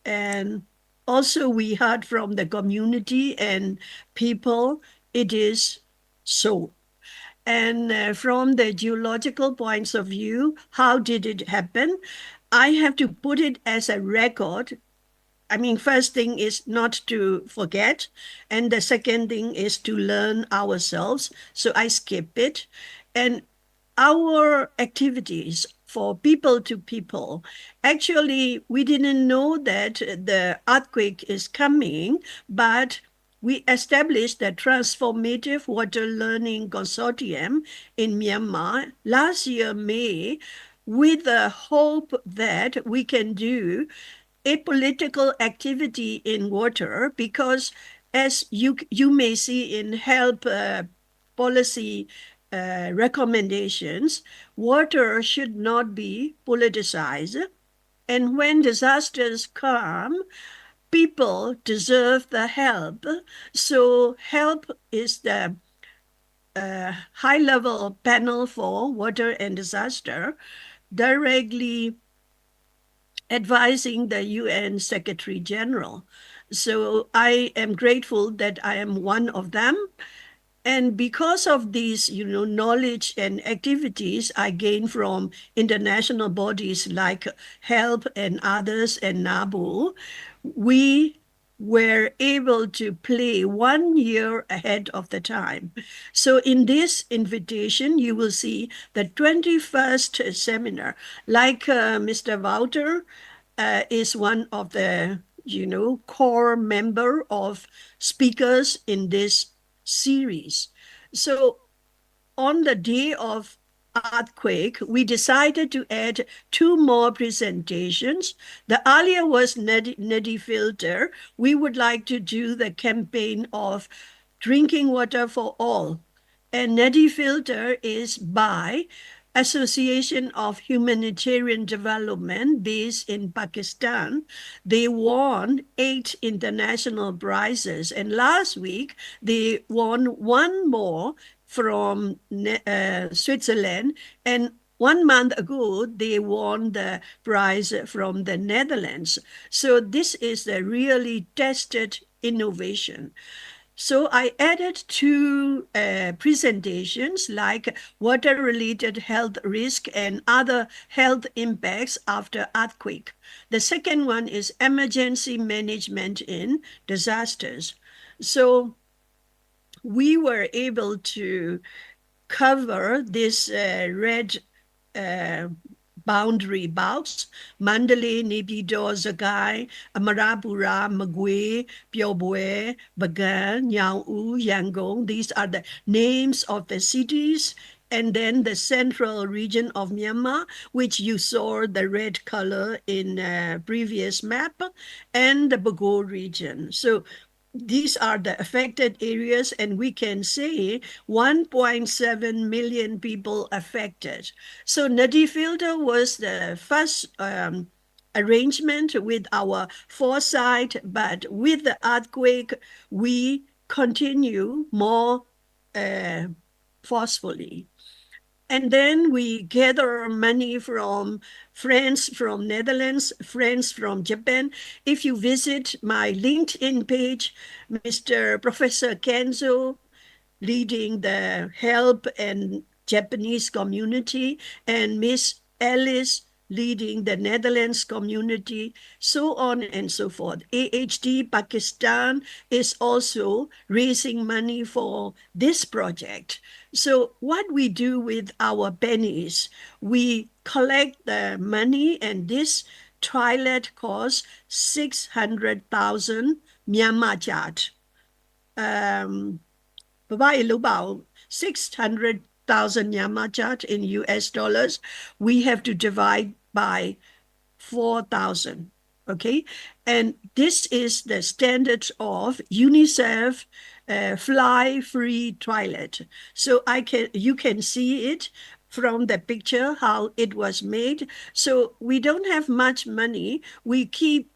And also we heard from the community and people, it is so. And from the geological points of view, how did it happen? I have to put it as a record. I mean, first thing is not to forget. And the second thing is to learn ourselves. So I skip it. And our activities for people to people, actually, we didn't know that the earthquake is coming, but we established the Transformative Water Learning Consortium in Myanmar last year, May, with the hope that we can do a political activity in water, because as you may see in help policy recommendations, water should not be politicized. And when disasters come, people deserve the help. So help is the high-level panel for water and disaster, directly advising the UN Secretary General. So I am grateful that I am one of them. And because of these, knowledge and activities I gain from international bodies like HELP and others and NARBO, we were able to play 1 year ahead of the time. So in this invitation, you will see the 21st seminar, like Mr. Wouter is one of the, core member of speakers in this series. So on the day of earthquake, we decided to add 2 more presentations. The earlier was Nadi Filter. We would like to do the campaign of drinking water for all. And Nadi Filter is by Association of Humanitarian Development based in Pakistan. They won 8 international prizes. And last week, they won 1 more from Switzerland. And 1 month ago, they won the prize from the Netherlands. So this is a really tested innovation. So I added two presentations like water-related health risk and other health impacts after earthquake. The second one is emergency management in disasters. So we were able to cover this red boundary box: Mandalay, Naypyidaw, Sagaing, Amarapura, Magwe, Pheo Bue, Bagan, Nhao U, Yangon. These are the names of the cities. And then the central region of Myanmar, which you saw the red color in previous map, and the Gore region. So these are the affected areas, and we can say 1.7 million people affected. So Nadi filter was the first arrangement with our foresight, but with the earthquake, we continue more forcefully. And then we gather money from friends from Netherlands, friends from Japan. If you visit my LinkedIn page, Mr. Professor Kenzo leading the help and Japanese community, and Miss Alice leading the Netherlands community, so on and so forth. AHD Pakistan is also raising money for this project. So what we do with our pennies, we collect the money, and this toilet costs 600,000 Myanmar baht. 600,000 Myanmar baht in US dollars. We have to divide by 4,000. Okay, and this is the standard of UNICEF fly-free toilet. So you can see it from the picture how it was made. So we don't have much money. We keep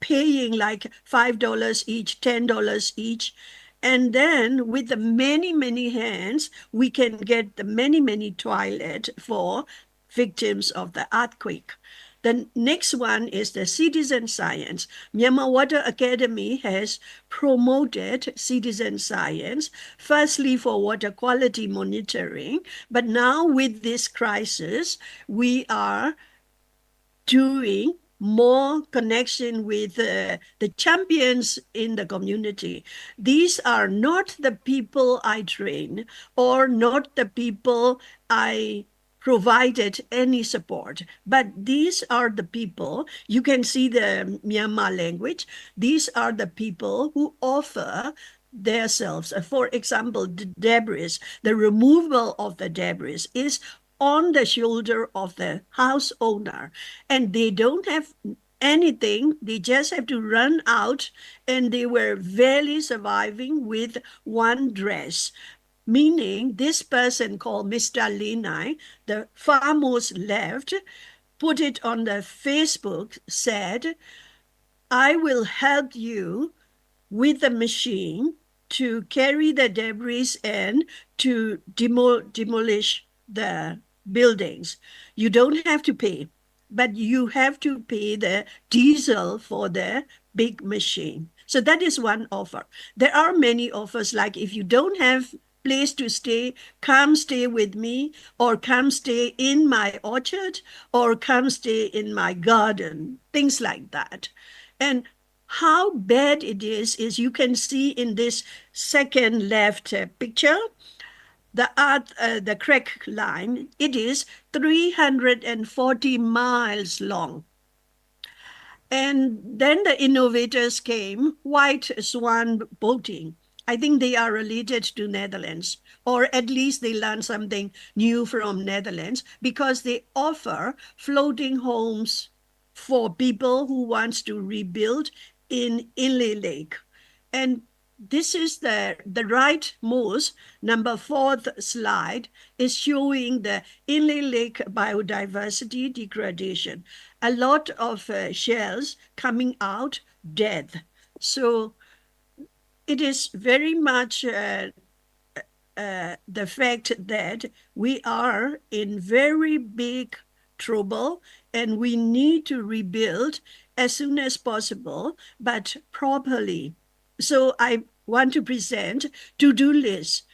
paying like $5 each, $10 each. And then with the many, many hands, we can get the many, many toilet for victims of the earthquake. The next one is the citizen science. Myanmar Water Academy has promoted citizen science, firstly for water quality monitoring, but now with this crisis, we are doing more connection with the champions in the community. These are not the people I train or not the people I provided any support, but these are the people, you can see the Myanmar language, these are the people who offer themselves. For example, the debris, the removal of the debris is on the shoulder of the house owner, and they don't have anything, they just have to run out, and they were barely surviving with one dress. Meaning this person called Mr. Linai, the far most left, put it on the Facebook, said, I will help you with the machine to carry the debris and to demolish the buildings. You don't have to pay, but you have to pay the diesel for the big machine. So that is one offer. There are many offers, like if you don't have place to stay, come stay with me, or come stay in my orchard, or come stay in my garden, things like that. And how bad it is you can see in this second left picture, the crack line, it is 340 miles long. And then the innovators came, white swan boating. I think they are related to Netherlands, or at least they learned something new from Netherlands, because they offer floating homes for people who wants to rebuild in Inle Lake. And this is the rightmost, number 4th slide, is showing the Inle Lake biodiversity degradation. A lot of shells coming out dead. So it is very much the fact that we are in very big trouble and we need to rebuild as soon as possible, but properly. So I want to present to-do list.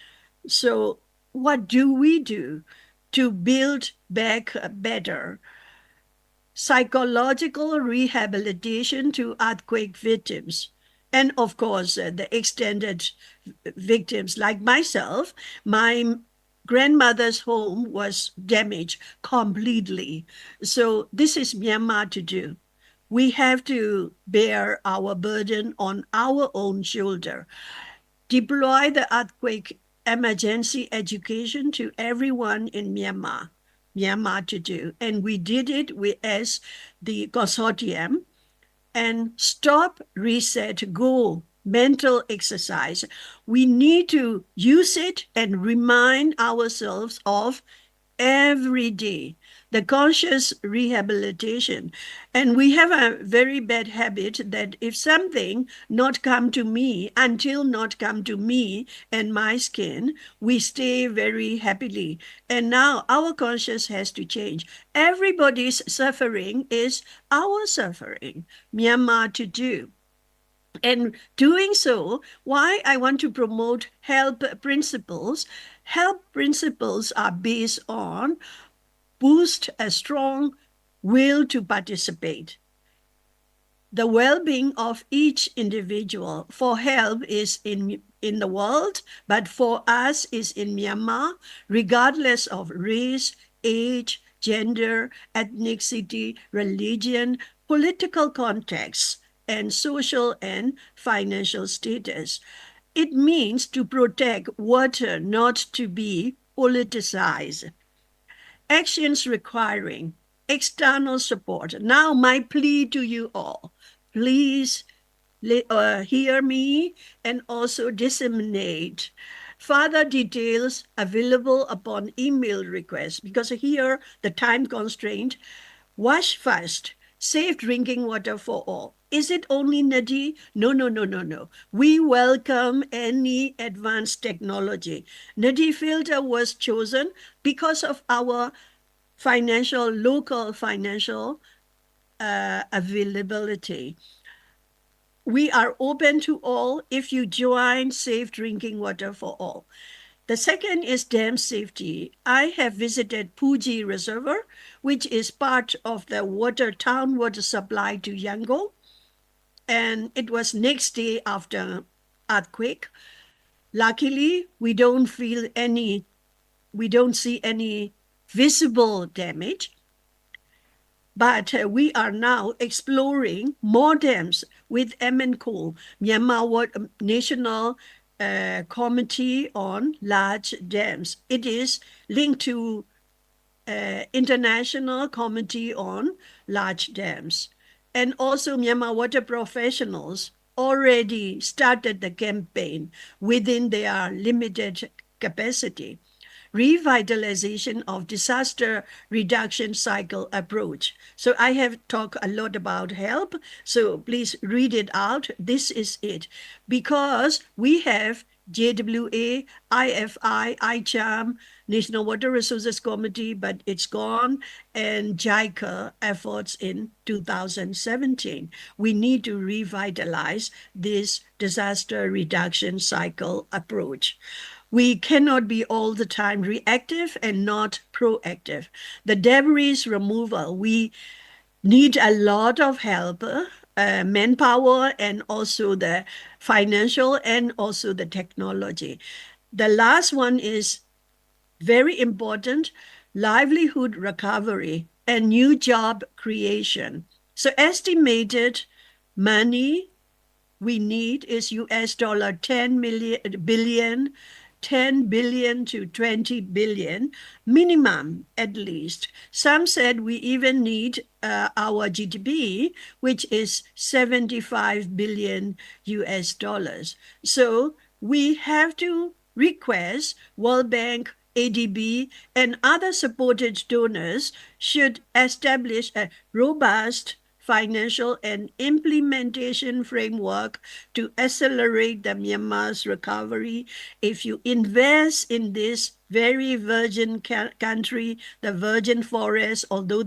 So what do we do to build back better? Psychological rehabilitation to earthquake victims. And of course, the extended victims like myself. My grandmother's home was damaged completely. So this is Myanmar to do. We have to bear our burden on our own shoulder. Deploy the earthquake emergency education to everyone in Myanmar to do. And we did it as the consortium. And stop, reset, go, mental exercise. We need to use it and remind ourselves of every day, the conscious rehabilitation. And we have a very bad habit that if something not come to me and my skin, we stay very happily. And now our conscious has to change. Everybody's suffering is our suffering. Myanmar to do. And doing so, why I want to promote HELP principles. HELP principles are based on boost a strong will to participate. The well-being of each individual for HELP is in the world, but for us is in Myanmar, regardless of race, age, gender, ethnicity, religion, political context, and social and financial status. It means to protect water not to be politicized. Actions requiring external support. Now my plea to you all, please hear me and also disseminate further details available upon email request, because here the time constraint. Wash fast, safe drinking water for all. Is it only Nadi? No. We welcome any advanced technology. Nadi filter was chosen because of our local financial availability. We are open to all if you join safe drinking water for all. The second is dam safety. I have visited Puji Reservoir, which is part of the town water supply to Yangon. And it was next day after earthquake. Luckily, we don't see any visible damage. But we are now exploring more dams with MNCO, Myanmar National Committee on Large Dams. It is linked to International Committee on Large Dams. And also Myanmar water professionals already started the campaign within their limited capacity. Revitalization of disaster reduction cycle approach. So I have talked a lot about HELP, so please read it out. This is it. Because we have JWA, IFI, ICHAM, National Water Resources Committee, but it's gone, and JICA efforts in 2017. We need to revitalize this disaster reduction cycle approach. We cannot be all the time reactive and not proactive. The debris removal, we need a lot of help, manpower, and also the financial and also the technology. The last one is very important, livelihood recovery and new job creation. So estimated money we need is US dollar 10 billion to 20 billion, minimum at least. Some said we even need our GDP, which is 75 billion US dollars. So we have to request World Bank, ADB, and other supported donors should establish a robust financial and implementation framework to accelerate the Myanmar's recovery. If you invest in this very virgin country, the virgin forest, although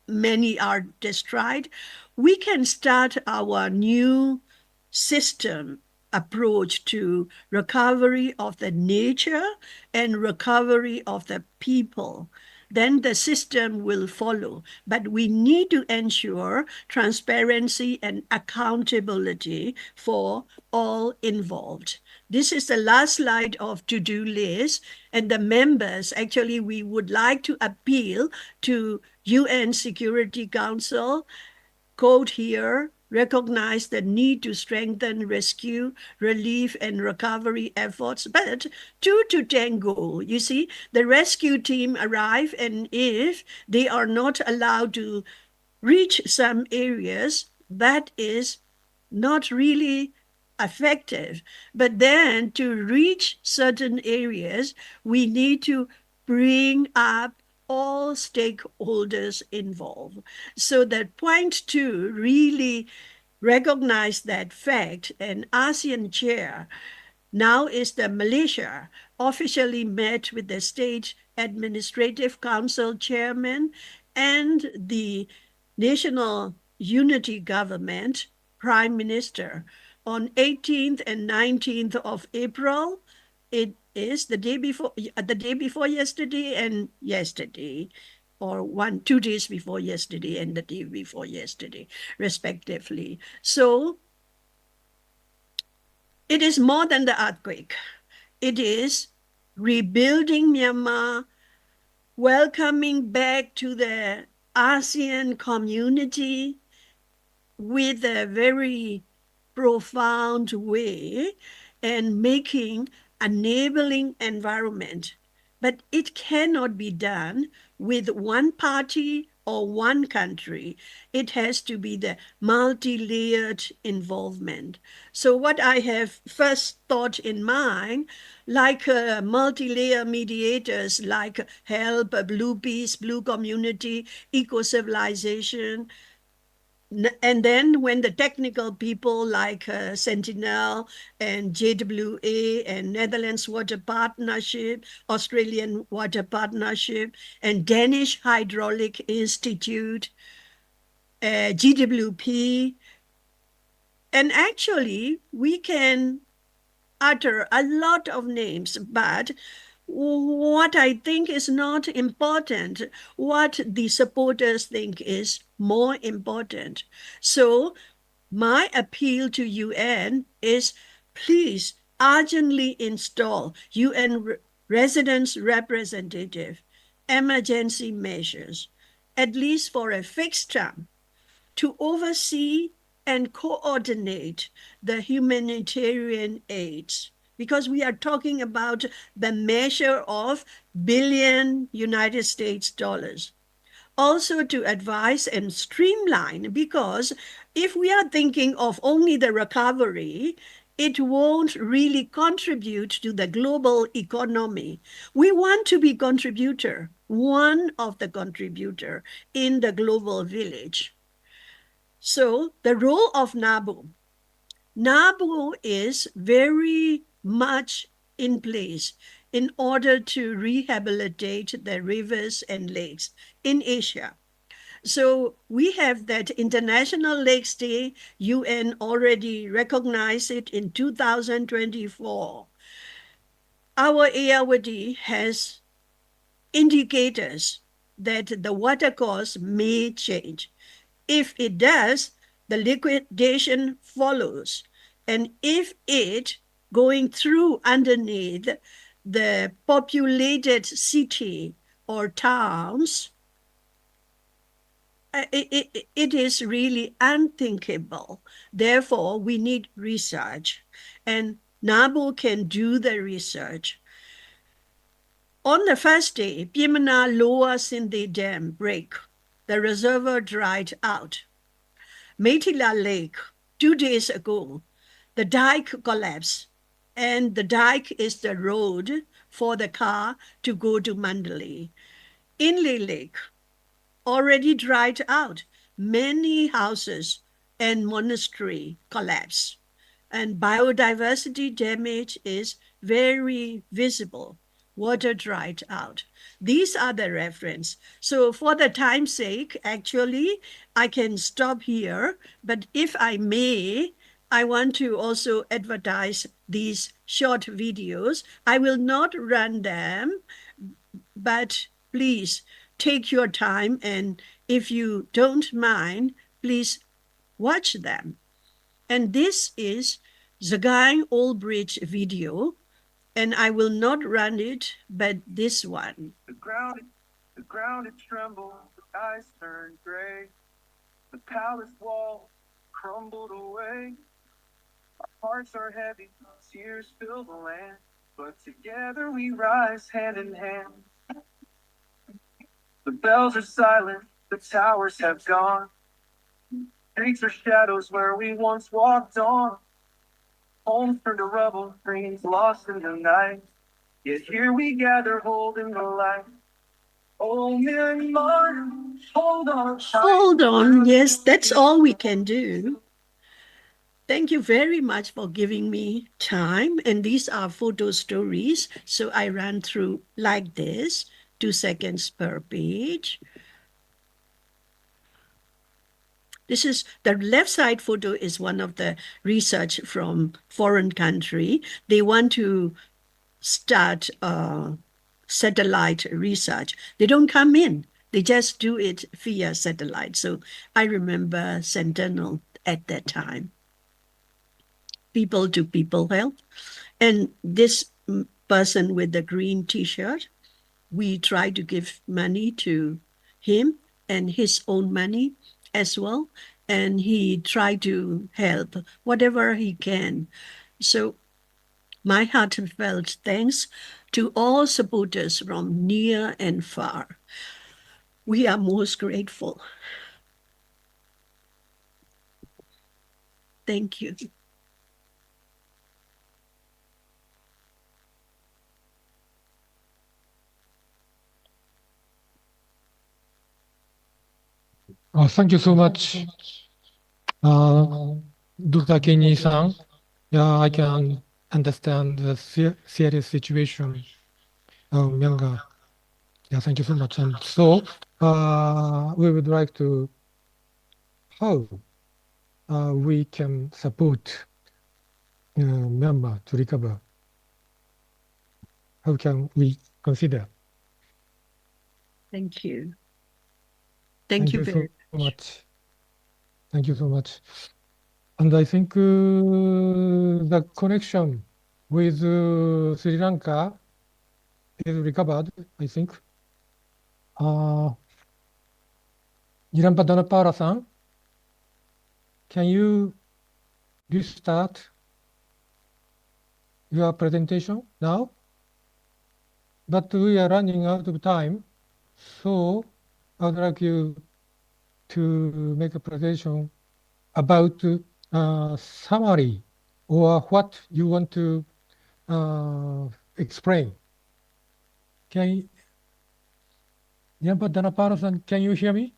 many are destroyed, we can start our new system approach to recovery of the nature and recovery of the people, then the system will follow. But we need to ensure transparency and accountability for all involved. This is the last slide of to-do list, and the members, actually, we would like to appeal to UN Security Council, quote here, recognize the need to strengthen rescue, relief, and recovery efforts, but two to tango. You see, the rescue team arrive, and if they are not allowed to reach some areas, that is not really effective. But then to reach certain areas, we need to bring up all stakeholders involved. So that point two really recognize that fact, and ASEAN chair now is the Malaysia officially met with the State Administrative Council chairman and the National Unity Government Prime Minister on 18th and 19th of April. It is the day before yesterday and yesterday, or 2 days before yesterday and the day before yesterday, respectively. So it is more than the earthquake. It is rebuilding Myanmar, welcoming back to the ASEAN community with a very profound way, and making enabling environment. But it cannot be done with one party or one country. It has to be the multi-layered involvement. So what I have first thought in mind, like multi-layer mediators like HELP, Blue Peace, Blue Community, Eco-Civilization, and then when the technical people like Sentinel and JWA and Netherlands Water Partnership, Australian Water Partnership, and Danish Hydraulic Institute, GWP, and actually we can utter a lot of names, but what I think is not important, what the supporters think is more important. So my appeal to UN is, please urgently install UN residence representative, emergency measures, at least for a fixed term, to oversee and coordinate the humanitarian aids, because we are talking about the measure of billion United States dollars. Also to advise and streamline, because if we are thinking of only the recovery, it won't really contribute to the global economy. We want to be contributor, one of the contributor in the global village. So the role of NARBO. NARBO is very much in place in order to rehabilitate the rivers and lakes in Asia. So we have that International Lakes Day. UN already recognized it in 2024. Our Ayeyarwady has indicators that the water course may change. If it does, the liquidation follows. And if it going through underneath the populated city or towns, it is really unthinkable. Therefore, we need research, and NARBO can do the research. On the first day, Pimana Lower Sindhi Dam break. The reservoir dried out. Metila Lake, 2 days ago, the dike collapsed, and the dike is the road for the car to go to Mandalay. Inle Lake already dried out. Many houses and monastery collapsed, and biodiversity damage is very visible. Water dried out. These are the reference. So for the time's sake, actually, I can stop here. But if I may, I want to also advertise these short videos. I will not run them, but please take your time, and if you don't mind, please watch them. And this is Zagai Old Bridge video, and I will not run it, but this one. The ground it trembled, the ice turned gray, the palace wall crumbled away. Our hearts are heavy, tears fill the land, but together we rise hand in hand. The bells are silent, the towers have gone. Streets are shadows where we once walked on. Homes turned to rubble, dreams lost in the night. Yet here we gather, holding the light. Oh, Myanmar, hold on. Hold on. Yes, that's all we can do. Thank you very much for giving me time. And these are photo stories. So I ran through like this, 2 seconds per page. This is the left side photo is one of the research from foreign country. They want to start satellite research. They don't come in. They just do it via satellite. So I remember Sentinel at that time. People to people help. And this person with the green t-shirt, we try to give money to him and his own money as well. And he tried to help whatever he can. So my heartfelt thanks to all supporters from near and far. We are most grateful. Thank you. Thank you so much, Dr. Khin-san. Yeah, I can understand the serious situation of Myanmar. Yeah, thank you so much. And so we would like to how we can support Myanmar to recover. How can we consider? Thank you. Thank you very much. Thank you so much. And I think the connection with Sri Lanka is recovered, I think. Nilantha Dhanapala-san, can you restart your presentation now? But we are running out of time, so I would like you to make a presentation about summary or what you want to explain. Can Dhanapala-san, can you hear me?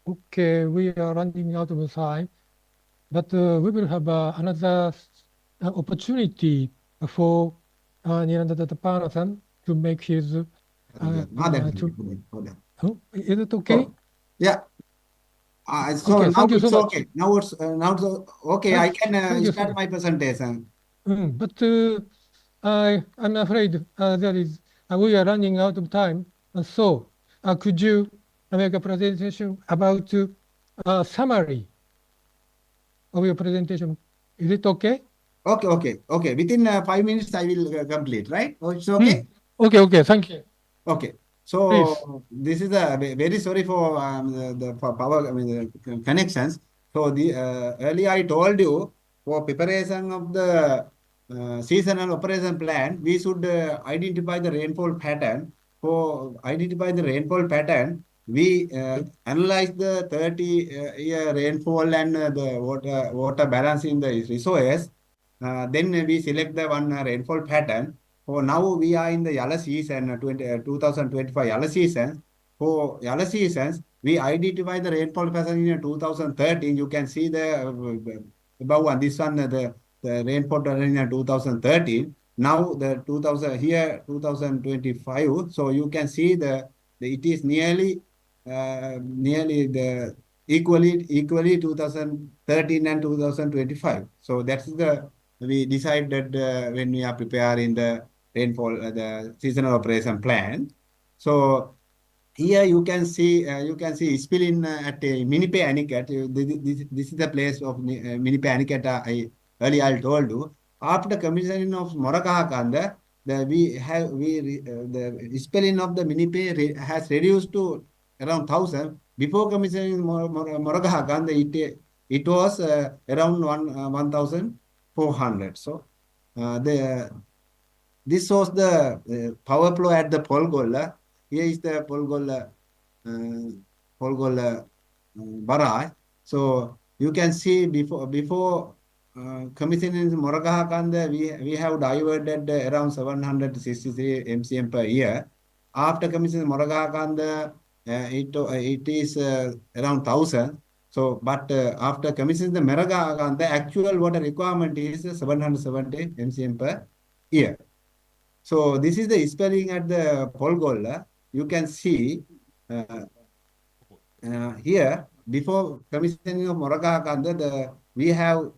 Okay, we are running out of time, but we will have another opportunity for Nilantha Dhanapala-san to make his. Is it okay? Oh, yeah. So Okay, now thank you it's so much. okay. Now it's okay. I can Thank you so start much. my presentation. But I'm afraid we are running out of time. So could you make a presentation about summary of your presentation? Is it okay? Okay. Within 5 minutes, I will complete, right? Oh, it's okay? Okay, thank you. Okay. Please. So this is very sorry for the power, the connections. So the earlier I told you for preparation of the seasonal operation plan, we should identify the rainfall pattern. For identify the rainfall pattern, we analyze the 30-year rainfall and the water balance in the resources. Then we select the one rainfall pattern. For now, we are in the yellow season, 2025 yellow season. For yellow seasons, we identify the rainfall pattern in 2013. You can see the above one. This one, the the rainfall tolerance in 2013. Now the 2025. So you can see it is nearly the equally 2013 and 2025. So that's we decided when we are preparing the rainfall, the seasonal operation plan. So here you can see spilling at Minipe Aniket. This is the place of Minipe Aniket. Earlier I told you. After commissioning of Morakahakanda, the spilling of the Minipe has reduced to around 1,000. Before commissioning Morakahakanda, it was around 1,400. So this was the power flow at the Polgola. Here is the Polgola barrage. So you can see before commissioning Morakahakanda, we have diverted around 763 MCM per year. After commissioning Morakahakanda, it is around 1,000. So, but after commissioning the Morakahakanda, the actual water requirement is 770 MCM per year. So this is the spelling at the Polgola. You can see here, before commissioning of Morakahakanda, we have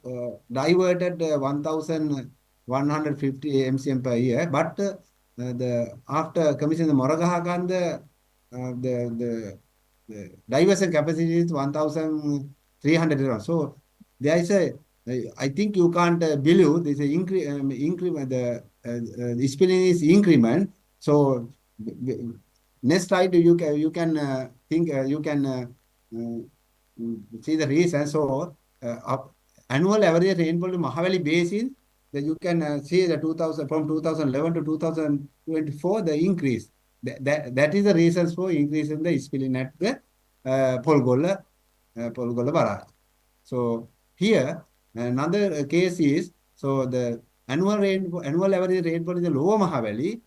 diverted 1,150 MCM per year. But after commissioning the Morakahakanda, the diversion capacity is 1,300. So there is I think you can't believe this increment. The spilling is increment. So next slide you can see the reason. So annual average rainfall in Mahaweli Basin, that you can see the from 2011 to 2024 the increase. That is the reasons for increase in the spilling at the Polgola barrage. So here another case is, so the annual average rainfall in the lower Mahaweli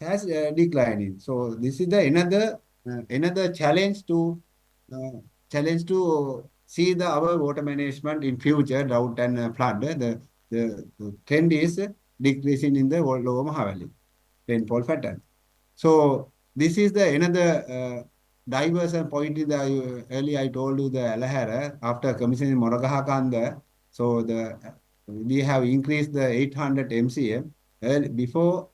has declining. So this is the another challenge to see our water management in future, drought and flood. The trend is decreasing in the lower Mahaweli rainfall pattern. So this is the another diversion point. Earlier I told you the Alahara after commissioning Morakahakanda. So we have increased the 800 MCM. Before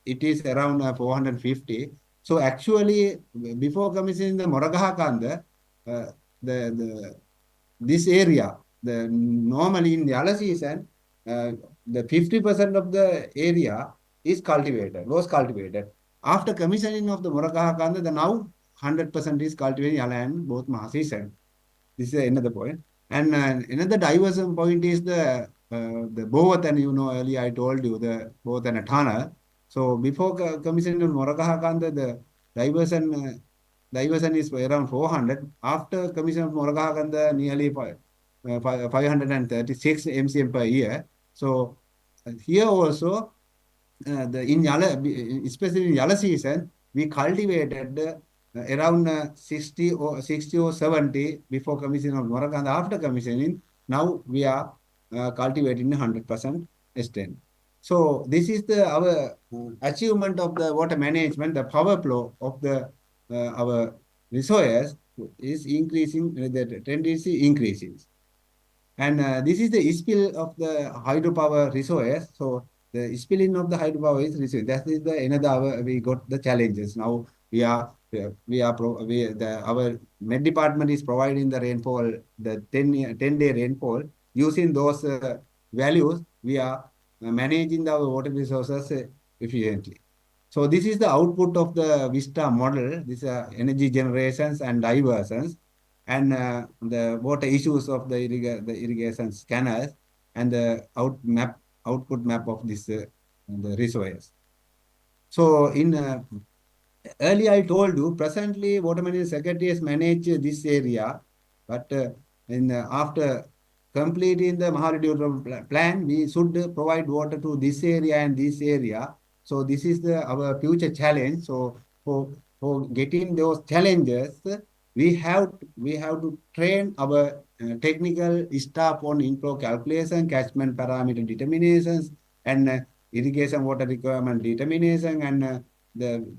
it is around 450. So actually before commissioning the Morakahakanda, this area, normally in the Yala season, the 50% of the area is was cultivated. After commissioning of the Morakahakanda, now 100% is cultivated Yala and both Maha season. This is another point. And another diversion point is the Bowatan. Earlier I told you the Bowatan tunnel. So before commissioning of Morakahakanda, the diversion is around 400. After commission of Morakahakanda, nearly 536 MCM per year. So here also, in Yala, especially in Yala season, we cultivated around 60 or 70 before commissioning of Morakahakanda. After commissioning, now we are cultivating 100% extent. So this is our achievement of the water management. The power flow of our reservoirs is increasing. The trend is increasing, and this is the spill of the hydropower reservoirs. So the spilling of the hydropower is reservoir. That is another we got the challenges. Now our Med department is providing the rainfall, the 10-day rainfall. Using those values, we are managing our water resources efficiently. So this is the output of the VISTA model. These are energy generations and diversions, and the water issues of the irrigation scanners, and the output map of this the reservoirs. So in earlier I told you, presently water management secretaries manage this area, but after completing the Mahaweli development plan, we should provide water to this area and this area. So this is our future challenge. So for getting those challenges, we have to train our technical staff on inflow calculation, catchment parameter determinations, and irrigation water requirement determination, and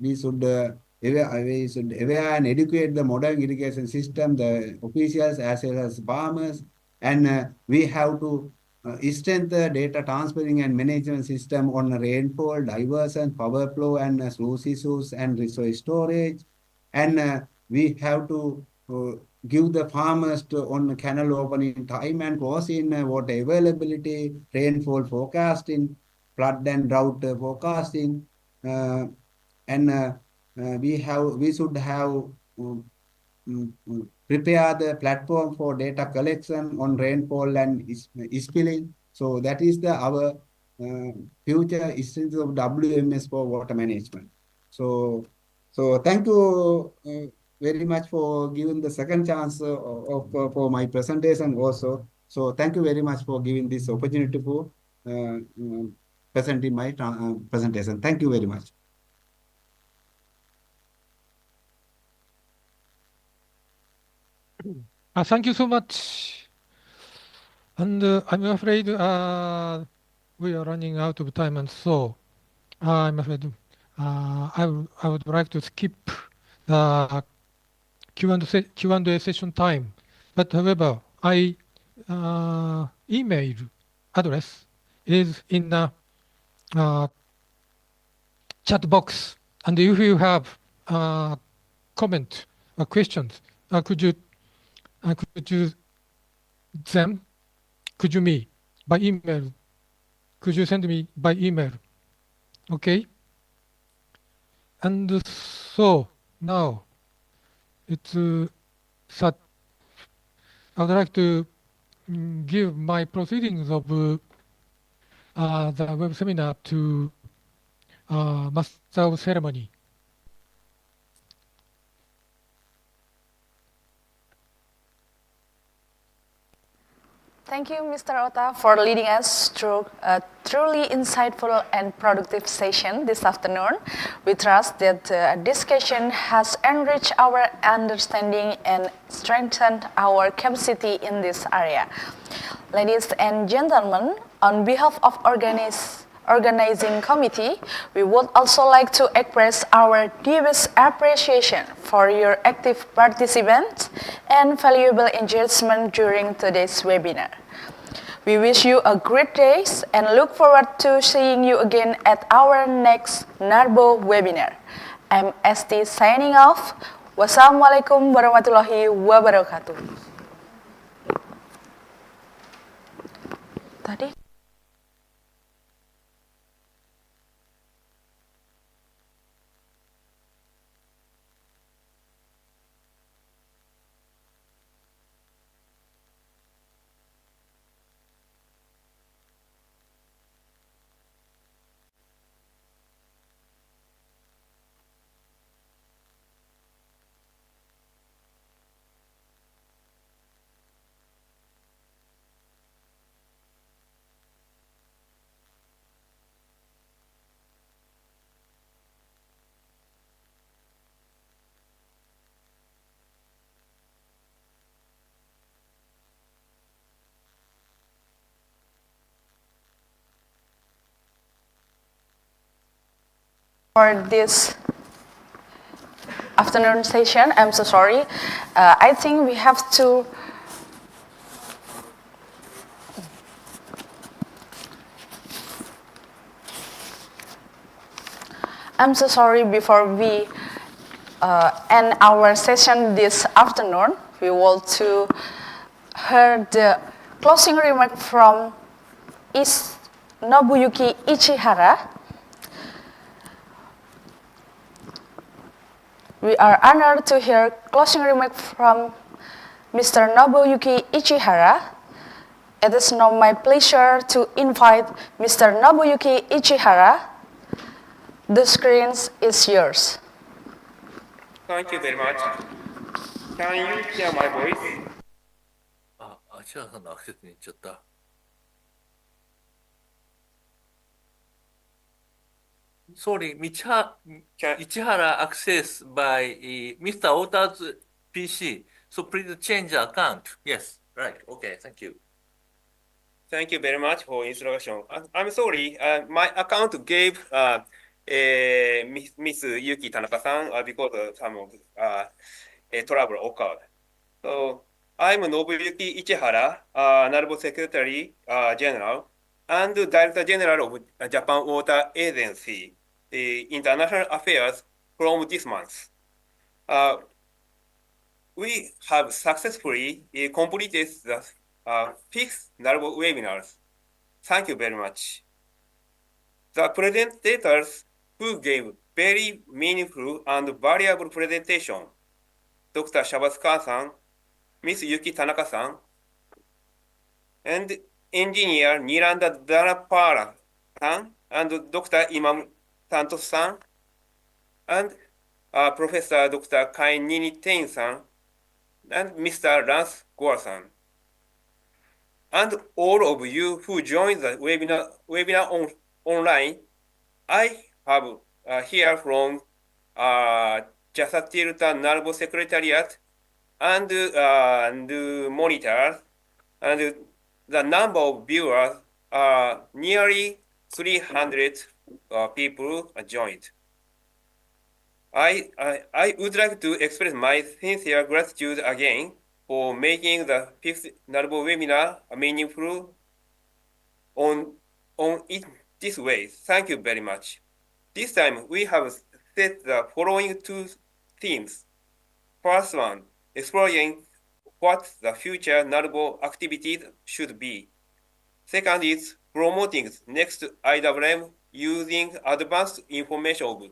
we should aware and educate the modern irrigation system, the officials as well as farmers, and we have to strengthen the data transferring and management system on rainfall, diversion, power flow, and source issues and resource storage, and we have to give the farmers on canal opening time and crossing water availability, rainfall forecasting, flood and drought forecasting, and we should have prepare the platform for data collection on rainfall and spilling. So that is our future essence of WMS for water management. So thank you very much for giving the second chance for my presentation also. So thank you very much for giving this opportunity for presenting my presentation. Thank you very much. Thank you so much. And I'm afraid we are running out of time, and so I'm afraid I would like to skip the Q&A session time. But however, email address is in the chat box, and if you have comment or questions, could you me by email? Could you send me by email? Okay. And so now it's I would like to give my proceedings of the web seminar to Master of Ceremony. Thank you, Mr. Ota, for leading us through a truly insightful and productive session this afternoon. We trust that the discussion has enriched our understanding and strengthened our capacity in this area. Ladies and gentlemen, on behalf of organizing committee, we would also like to express our deepest appreciation for your active participation and valuable engagement during today's webinar. We wish you a great day and look forward to seeing you again at our next NARBO webinar. I'm ST signing off. Wassalamualaikum warahmatullahi wabarakatuh. Tadi for this afternoon session, I'm so sorry. I think we have to I'm so sorry before we end our session this afternoon. We want to hear the closing remark from Nobuyuki Ichihara. We are honored to hear closing remark from Mr. Nobuyuki Ichihara. It is now my pleasure to invite Mr. Nobuyuki Ichihara. The screen is yours. Thank you very much. Can you hear my voice? Sorry, Ichihara access by Mr. Ota's PC. So please change the account. Yes, right. Okay, thank you. Thank you very much for introduction. I'm sorry, my account gave Miss Yuki Tanaka-san because some of trouble occurred. So I'm Nobuyuki Ichihara, NARBO Secretary General and Director General of Japan Water Agency, the International Affairs from this month. We have successfully completed the 5th NARBO webinars. Thank you very much. The presentators who gave very meaningful and valuable presentation, Dr. Shahbaz-san, Ms. Yuki Tanaka-san, and Engineer Nilantha Dhanapala-san, and Dr. Imam Santoso-san, and Professor Dr. Thien-san, and Mr. Lance Gore-san. And all of you who joined the webinar online, I have here from JAXA NARBO Secretariat and monitors, and the number of viewers are nearly 300 people joined. I would like to express my sincere gratitude again for making the 5th NARBO webinar meaningful on this way. Thank you very much. This time we have set the following 2 themes. First one, exploring what the future NARBO activities should be. Second is promoting next IWRM using advanced information of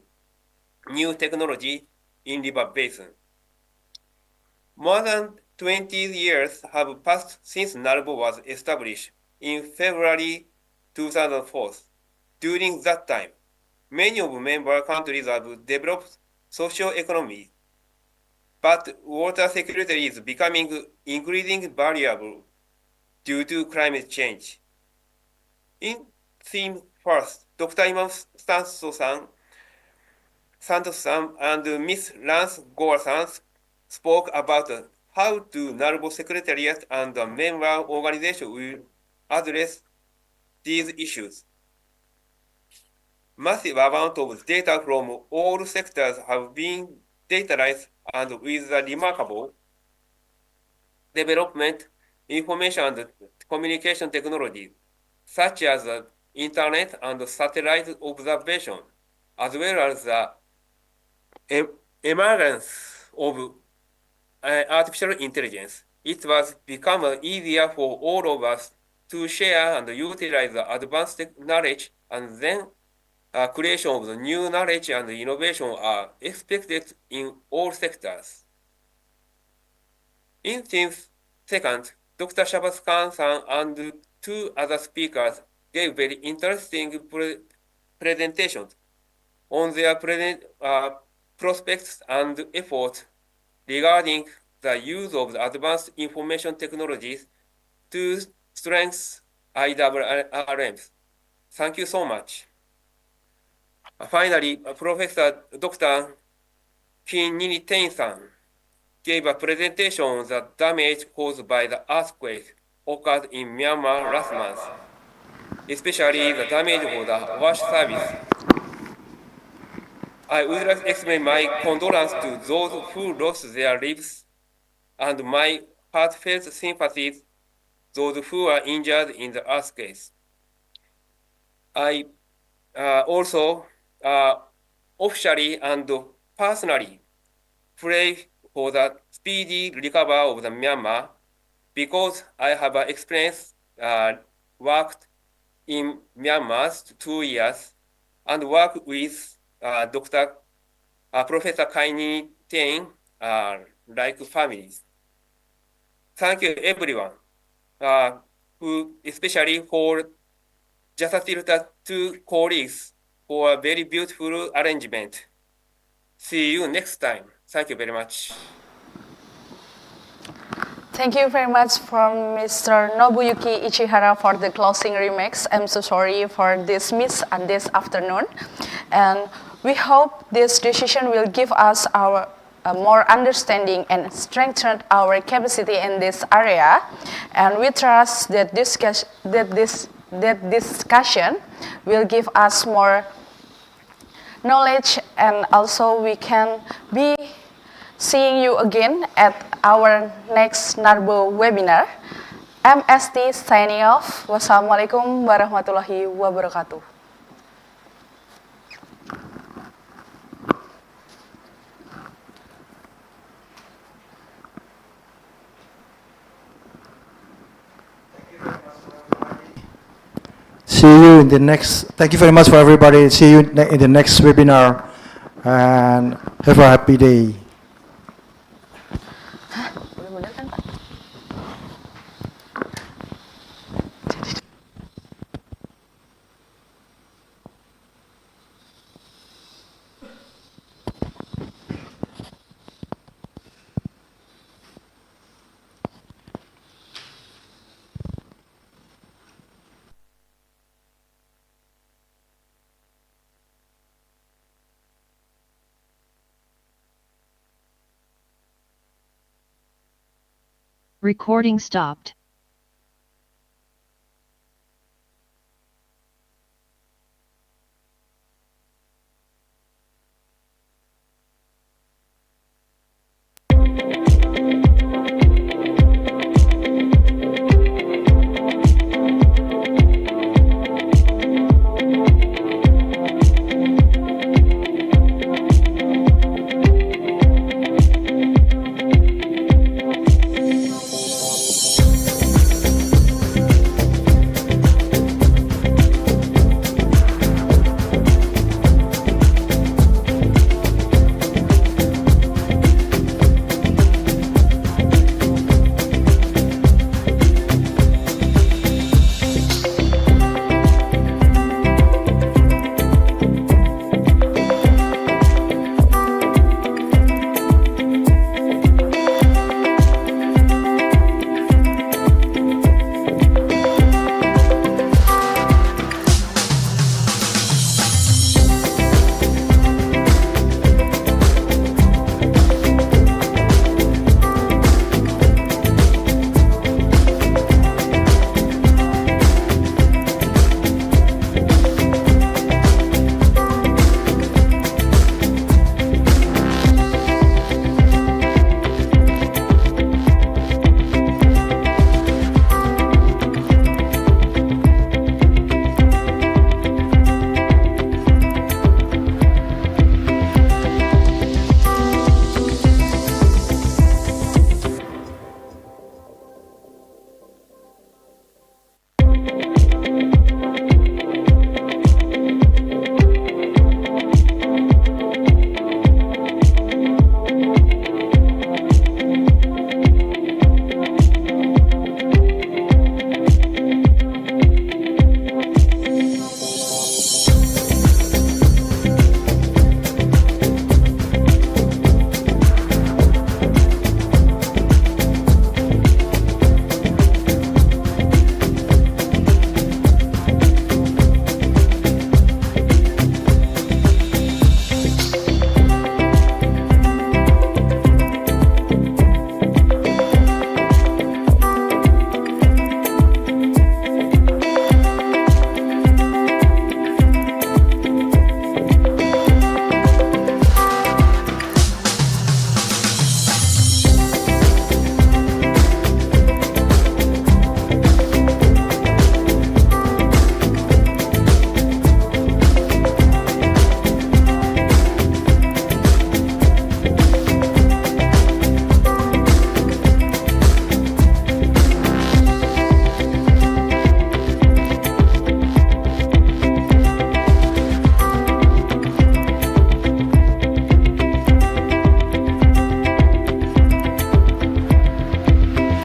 new technology in river basin. More than 20 years have passed since NARBO was established in February 2004. During that time, many of member countries have developed socio-economy, but water security is becoming increasingly variable due to climate change. In theme first, Dr. Imam Santoso-san and Ms. Lance Gore-san spoke about how the NARBO Secretariat and the member organization will address these issues. Massive amount of data from all sectors have been dataized, and with the remarkable development, information and communication technologies, such as the internet and satellite observation, as well as the emergence of artificial intelligence, it was become easier for all of us to share and utilize the advanced knowledge, and then creation of the new knowledge and innovation are expected in all sectors. In themes second, Dr. Shahbaz-san and 2 other speakers gave very interesting presentations on their prospects and efforts regarding the use of the advanced information technologies to strengthen IWRMs. Thank you so much. Finally, Professor Dr. Khin gave a presentation on the damage caused by the earthquake occurred in Myanmar last month, especially the damage for the wash service. I would like to express my condolence to those who lost their lives and my heartfelt sympathies those who are injured in the earthquake. I also officially and personally pray for the speedy recovery of the Myanmar, because I have experience worked in Myanmar 2 years and worked with Professor Thien like families. Thank you everyone, who especially for JAXA 2 colleagues for a very beautiful arrangement. See you next time. Thank you very much. Thank you very much from Mr. Nobuyuki Ichihara for the closing remarks. I'm so sorry for this miss and this afternoon. And we hope this decision will give us more understanding and strengthen our capacity in this area. And we trust that this discussion will give us more knowledge, and also we can be seeing you again at our next NARBO webinar. MST signing off. Wassalamualaikum warahmatullahi wabarakatuh. See you in the next, thank you very much for everybody. See you in the next webinar, and have a happy day. Recording stopped.